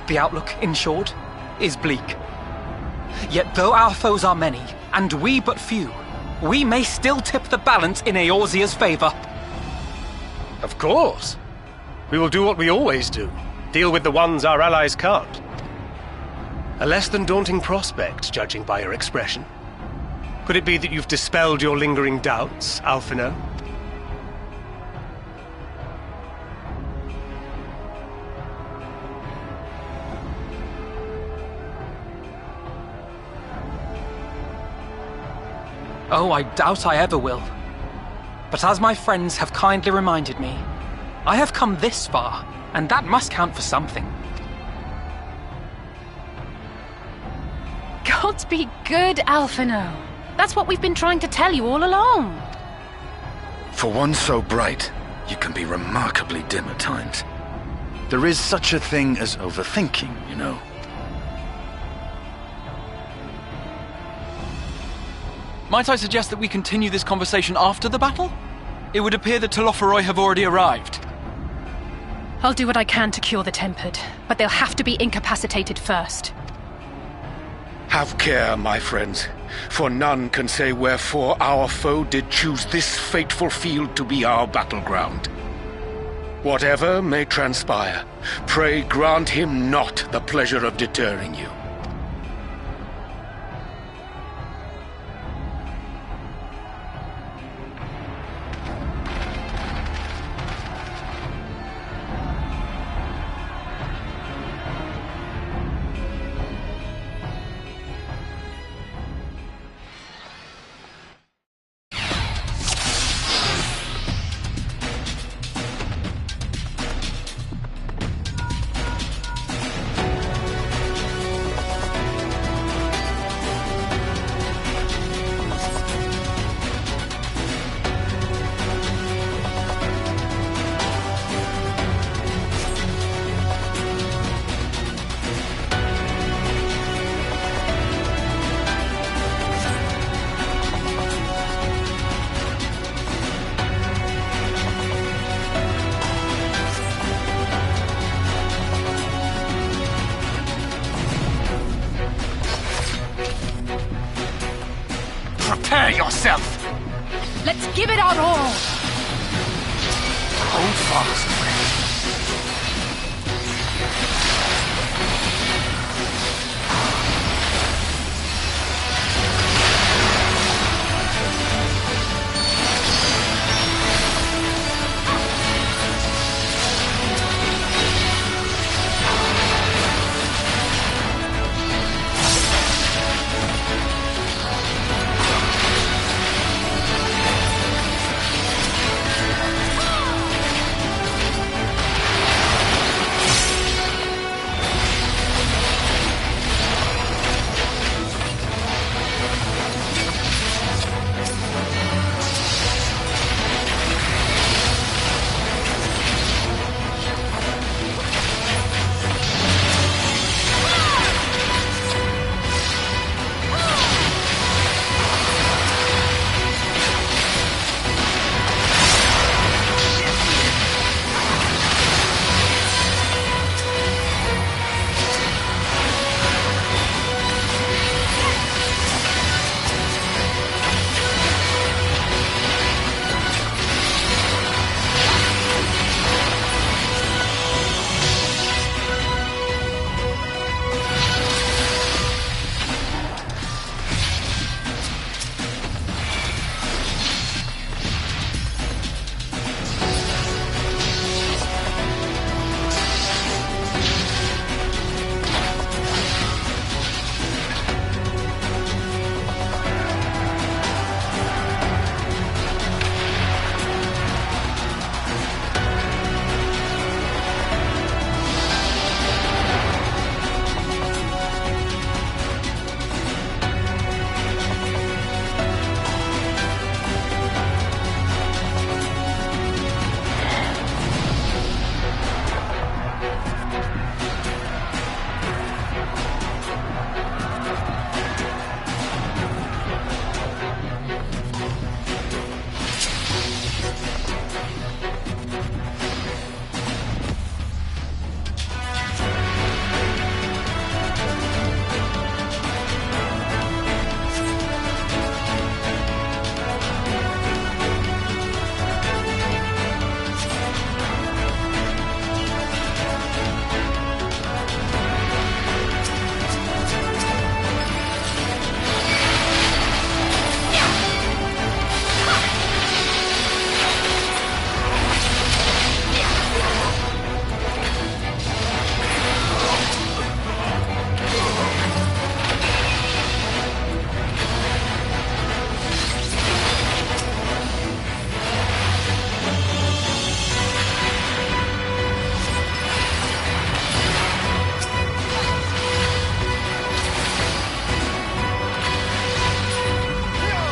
The outlook, in short, is bleak. Yet though our foes are many, and we but few, we may still tip the balance in Eorzea's favor. Of course. We will do what we always do. Deal with the ones our allies can't. A less than daunting prospect, judging by your expression. Could it be that you've dispelled your lingering doubts, Alphino? Oh, I doubt I ever will. But as my friends have kindly reminded me, I have come this far, and that must count for something. Gods be good, Alphino. That's what we've been trying to tell you all along. For one so bright, you can be remarkably dim at times. There is such a thing as overthinking, you know. Might I suggest that we continue this conversation after the battle? It would appear that Telophoroi have already arrived. I'll do what I can to cure the tempered, but they'll have to be incapacitated first. Have care, my friends, for none can say wherefore our foe did choose this fateful field to be our battleground. Whatever may transpire, pray grant him not the pleasure of deterring you. Prepare yourself! Let's give it our all! Hold fast, friend.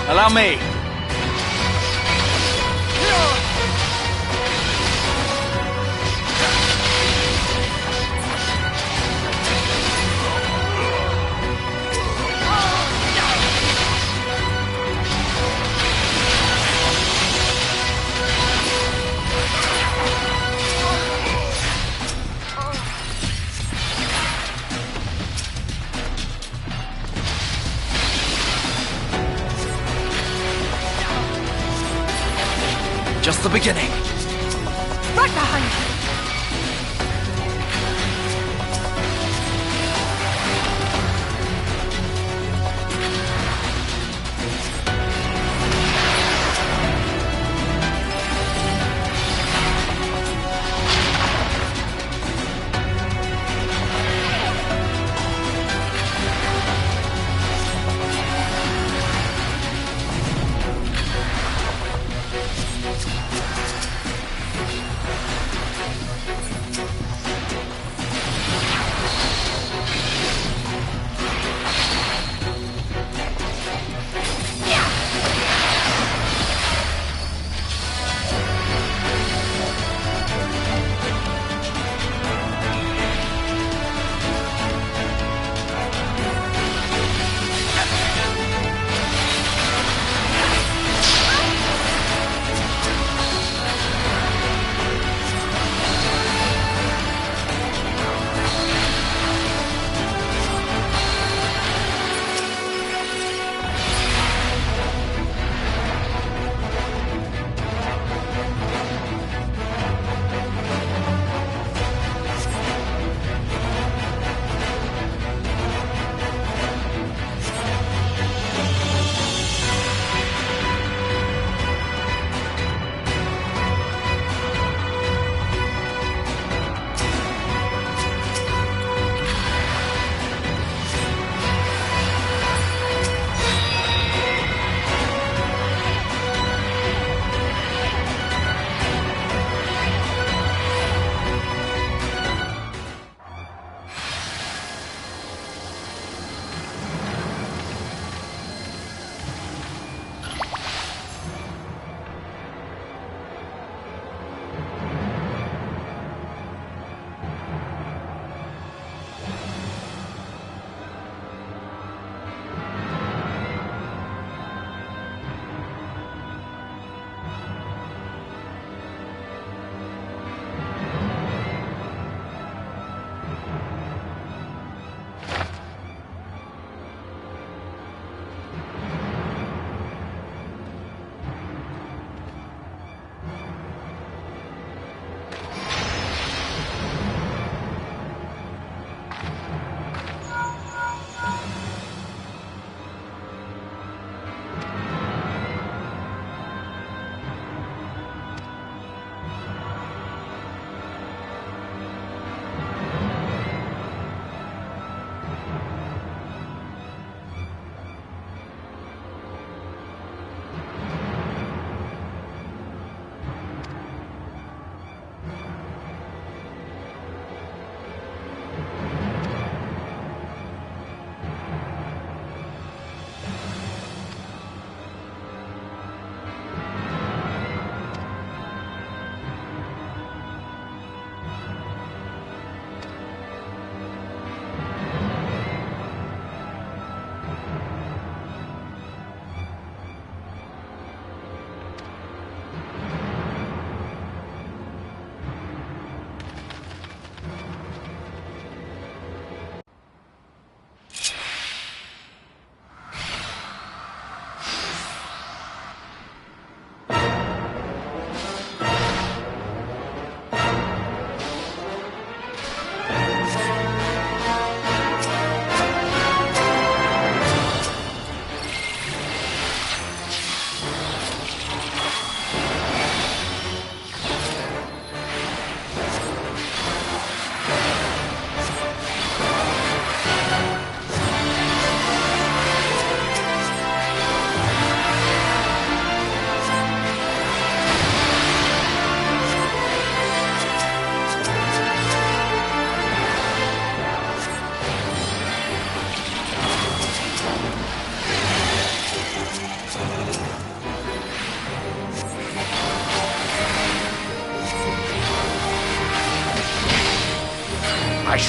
Allow me. Just the beginning. Right behind you!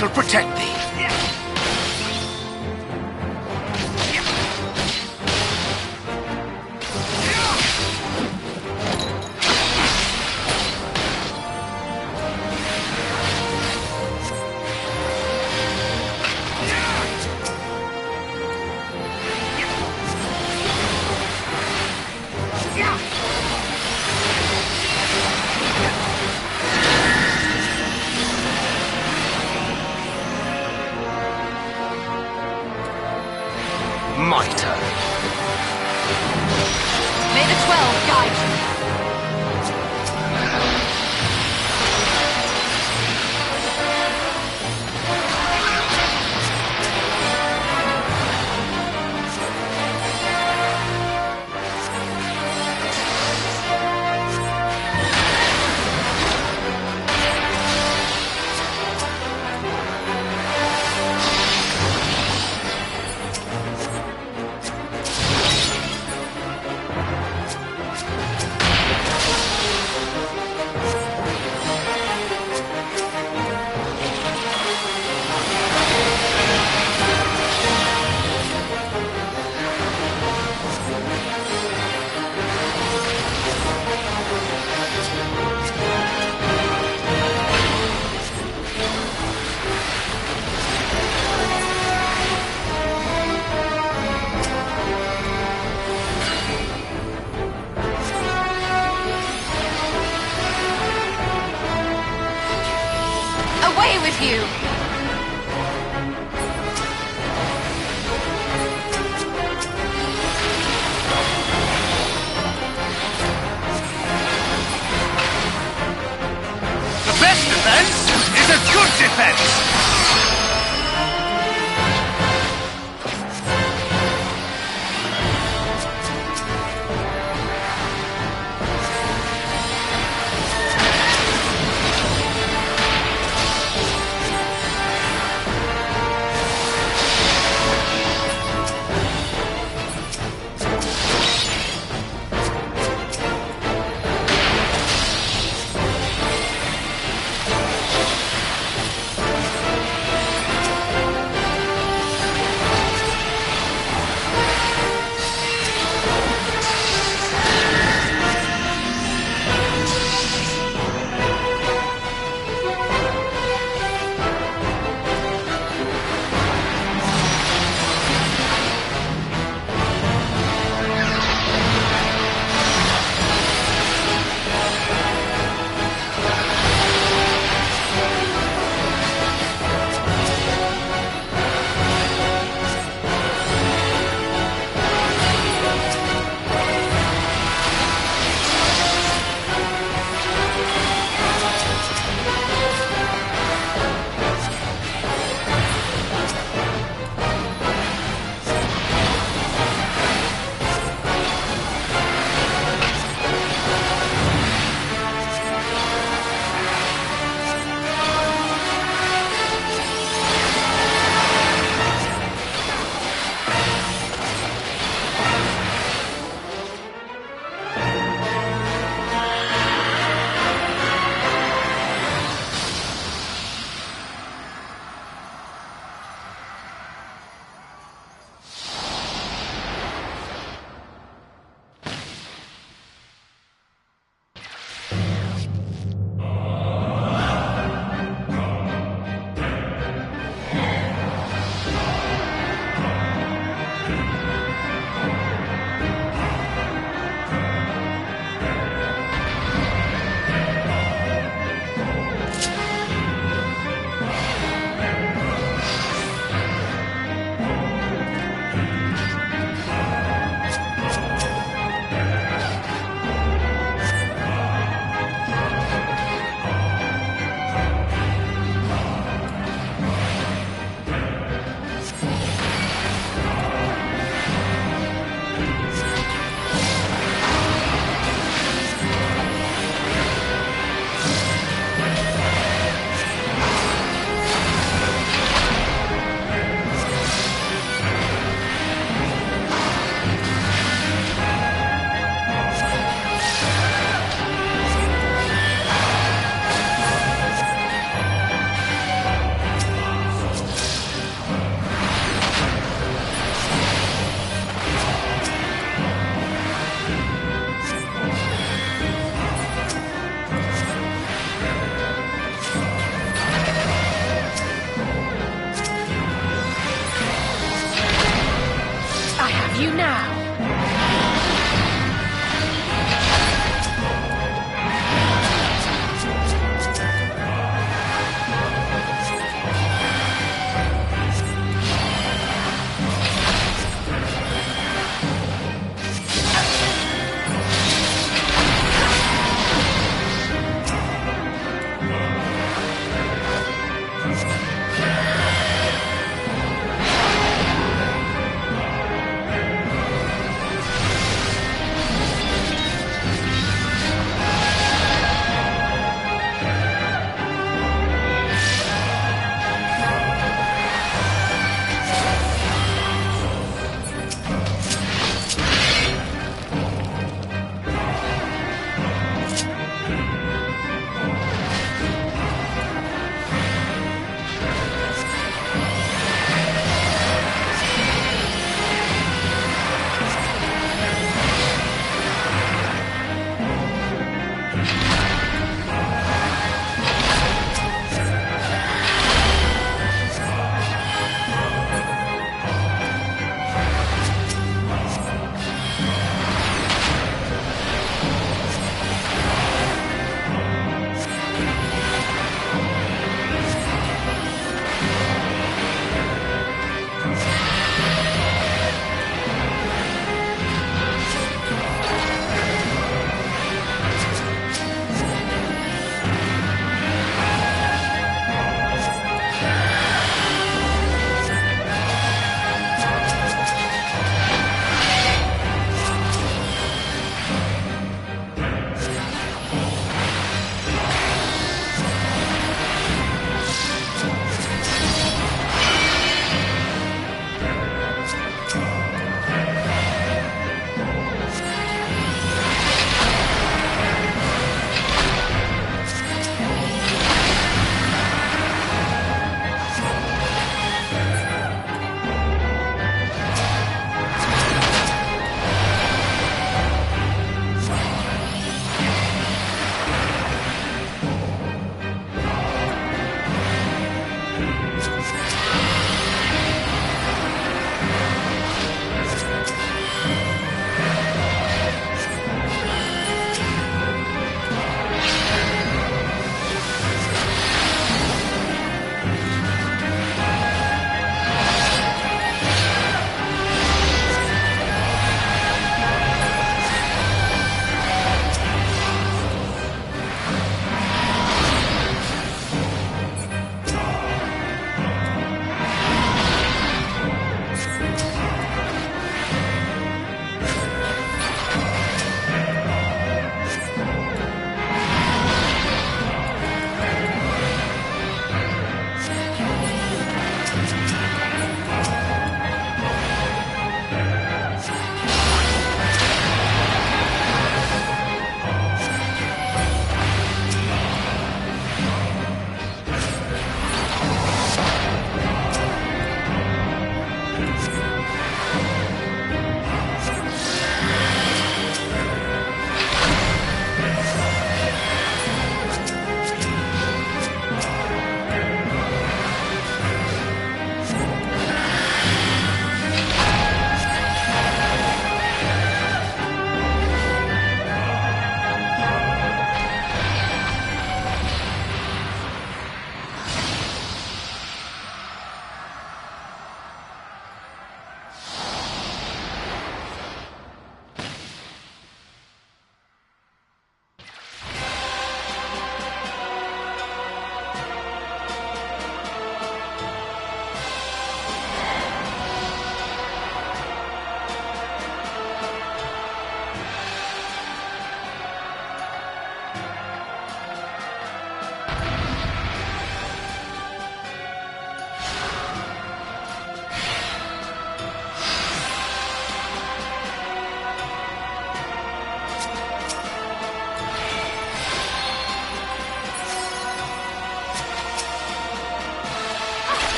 shall protect thee. My turn. May the 12 guide you. now.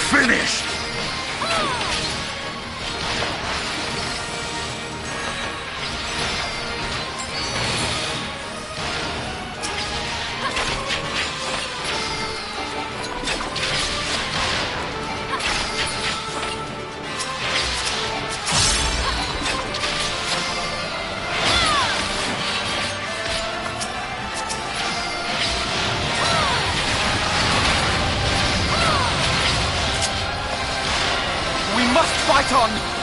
finished! Fight on!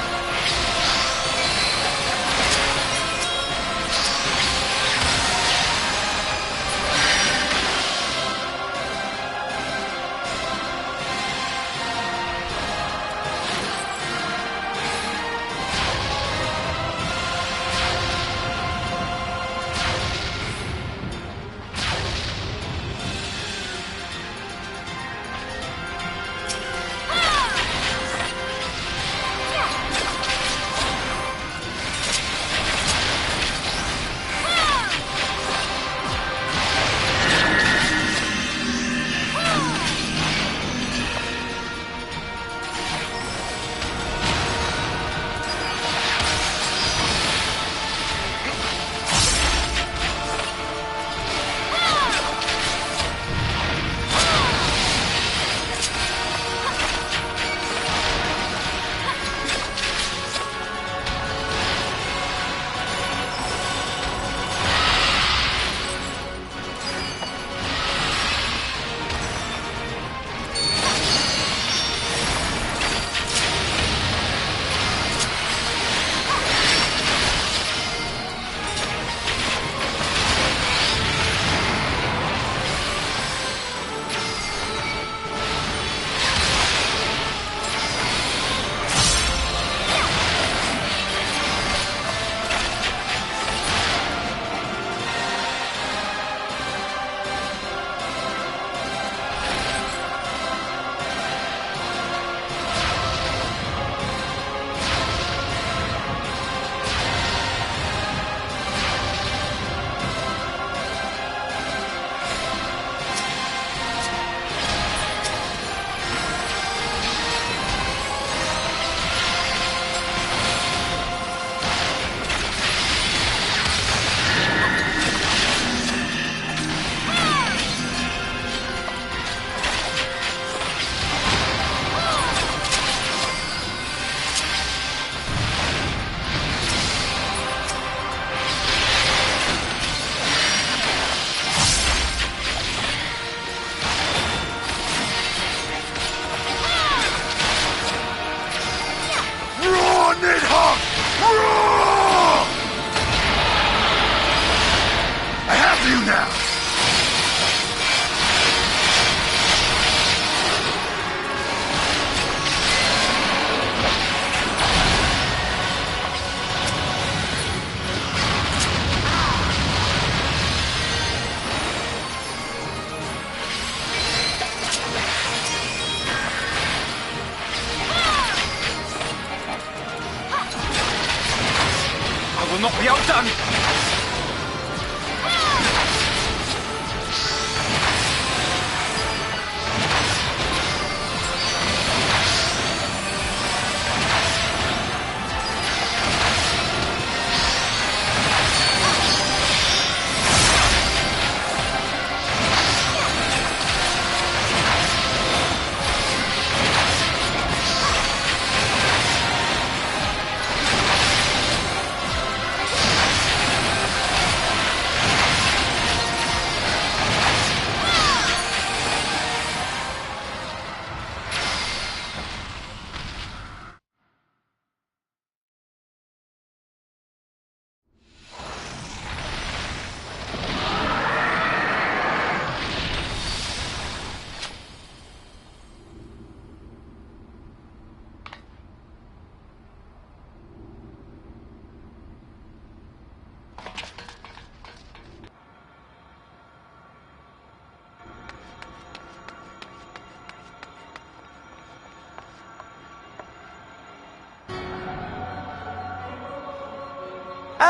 will not be outdone!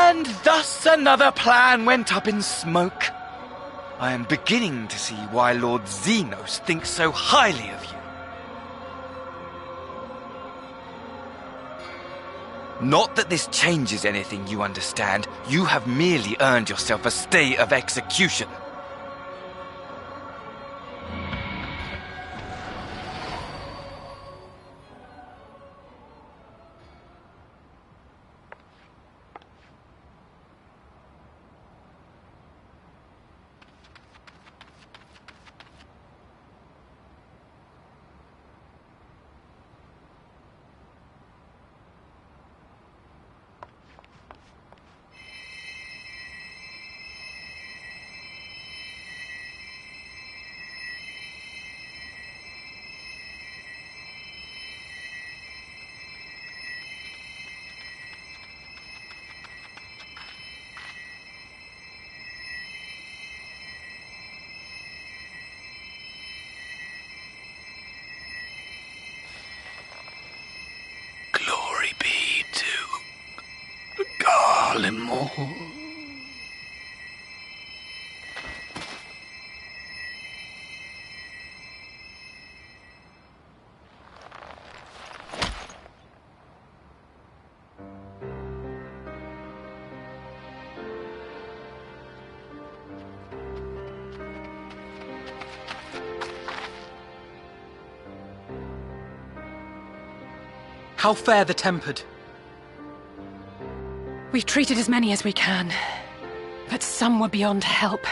And thus another plan went up in smoke. I am beginning to see why Lord Xenos thinks so highly of you. Not that this changes anything, you understand. You have merely earned yourself a stay of execution. How fare the Tempered? We've treated as many as we can, but some were beyond help.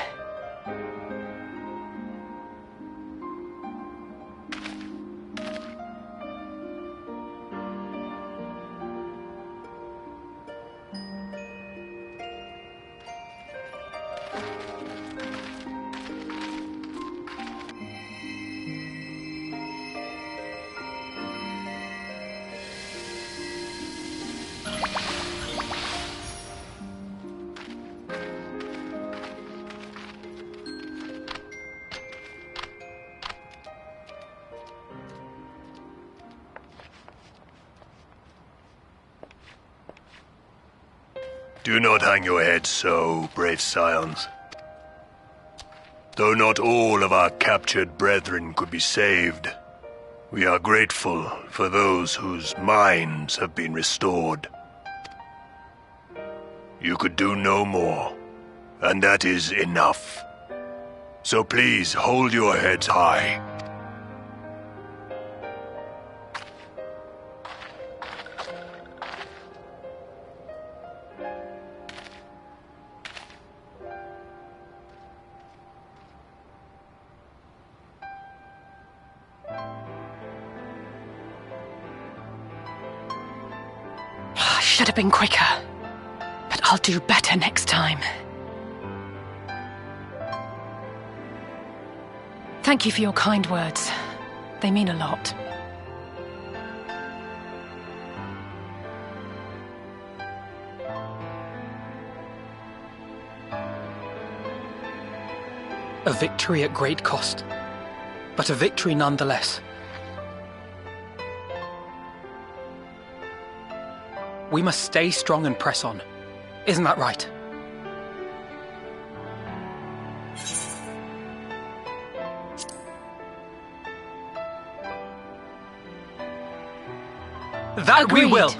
Do not hang your heads so, brave scions. Though not all of our captured brethren could be saved, we are grateful for those whose minds have been restored. You could do no more, and that is enough. So please hold your heads high. Should have been quicker, but I'll do better next time. Thank you for your kind words. They mean a lot. A victory at great cost, but a victory nonetheless. We must stay strong and press on. Isn't that right? That Agreed. we will!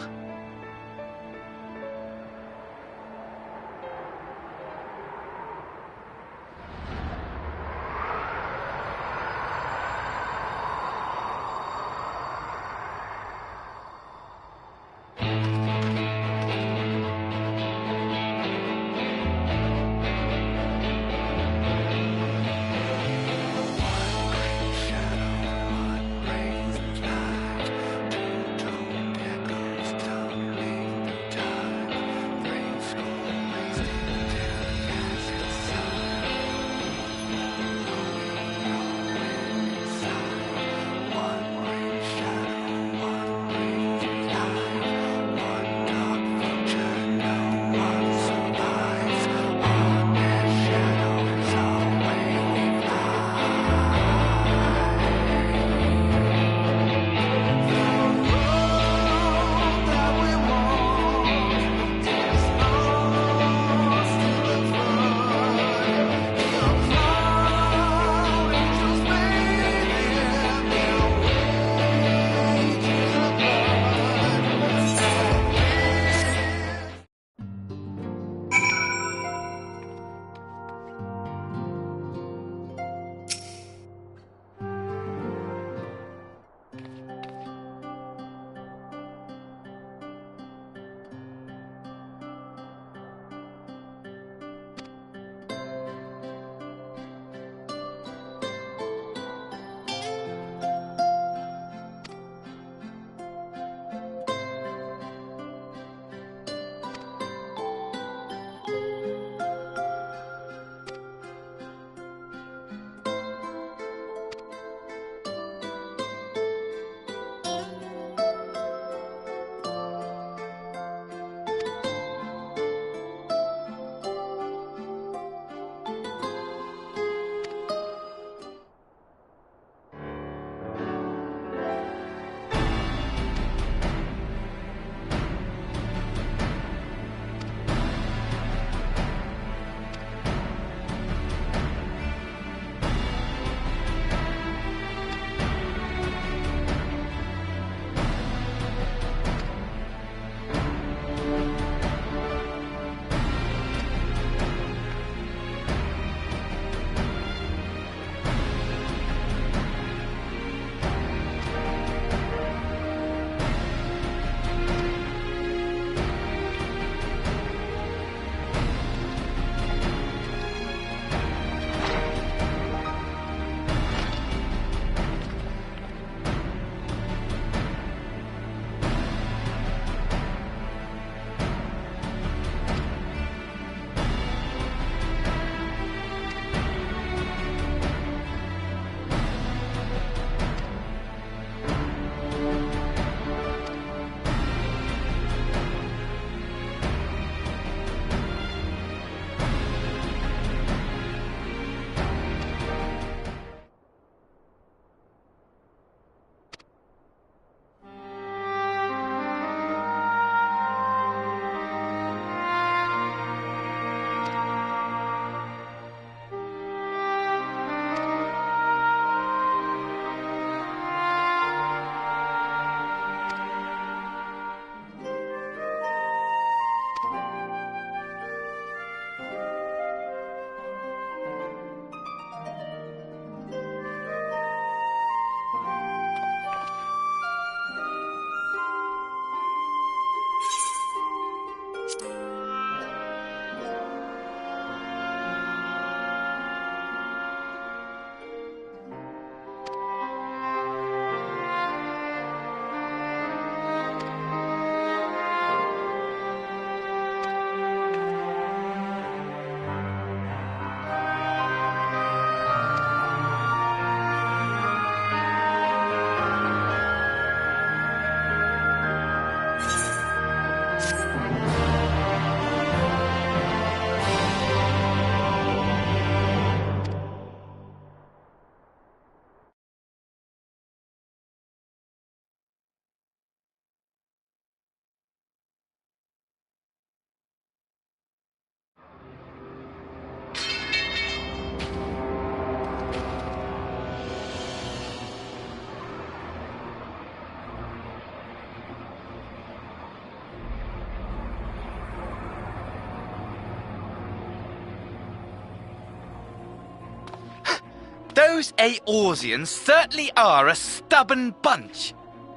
Those Eorzeans certainly are a stubborn bunch,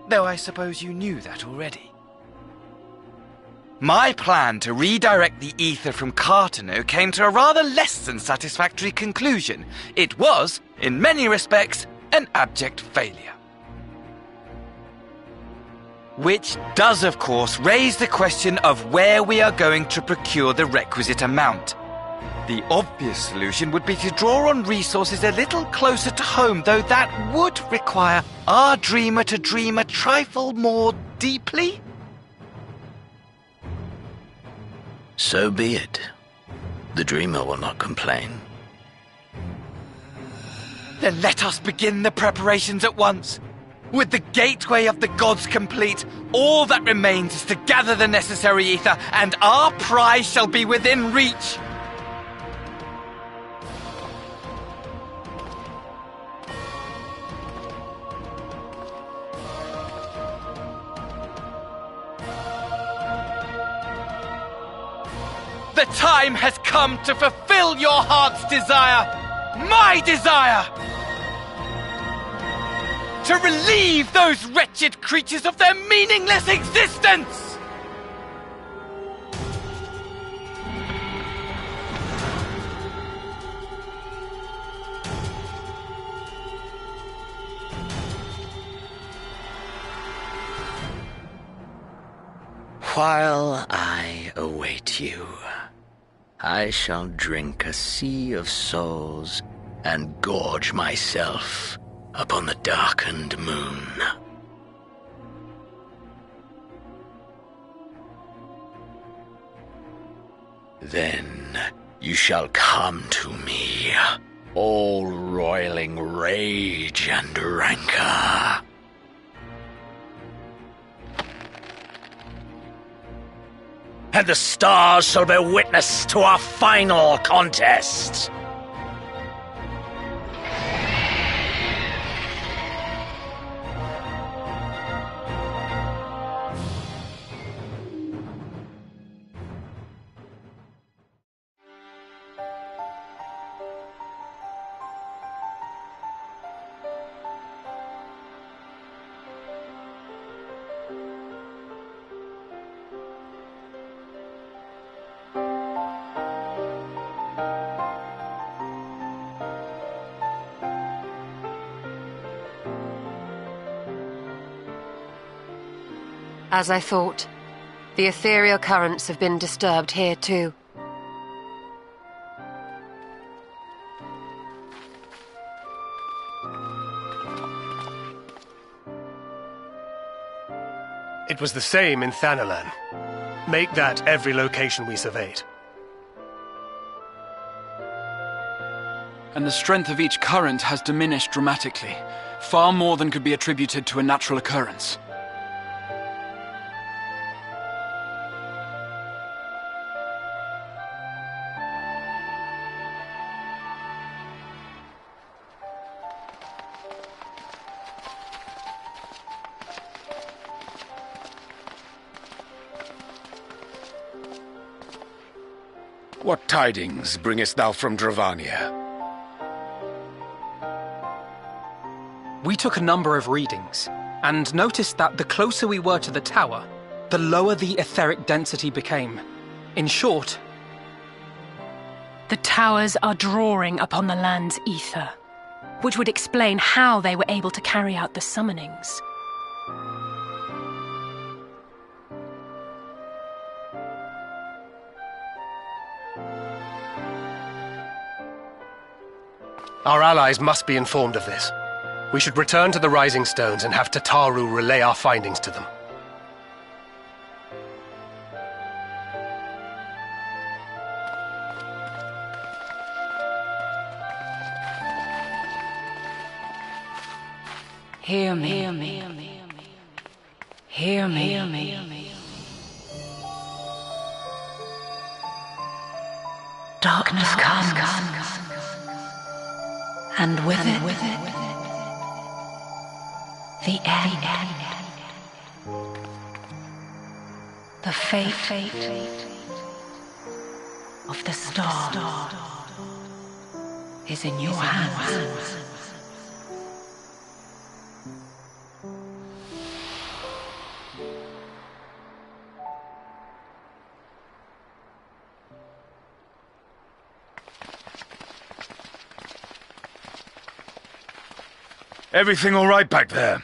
though I suppose you knew that already. My plan to redirect the ether from Cartano came to a rather less than satisfactory conclusion. It was, in many respects, an abject failure. Which does, of course, raise the question of where we are going to procure the requisite amount. The obvious solution would be to draw on resources a little closer to home, though that would require our dreamer to dream a trifle more deeply. So be it. The dreamer will not complain. Then let us begin the preparations at once. With the gateway of the gods complete, all that remains is to gather the necessary ether, and our prize shall be within reach. The time has come to fulfill your heart's desire, my desire! To relieve those wretched creatures of their meaningless existence! While I await you, I shall drink a sea of souls and gorge myself upon the darkened moon. Then you shall come to me, all roiling rage and rancor. And the stars shall bear witness to our final contest. As I thought, the ethereal currents have been disturbed here too. It was the same in Thanalan. Make that every location we surveyed. And the strength of each current has diminished dramatically, far more than could be attributed to a natural occurrence. What tidings bringest thou from Dravania? We took a number of readings, and noticed that the closer we were to the tower, the lower the etheric density became. In short, the towers are drawing upon the land's ether, which would explain how they were able to carry out the summonings. Our allies must be informed of this. We should return to the Rising Stones and have Tataru relay our findings to them. Hear me. Hear me. Hear me. Hear me. Darkness comes. And with it, the end. The fate of the star is in your hands. Everything all right back there?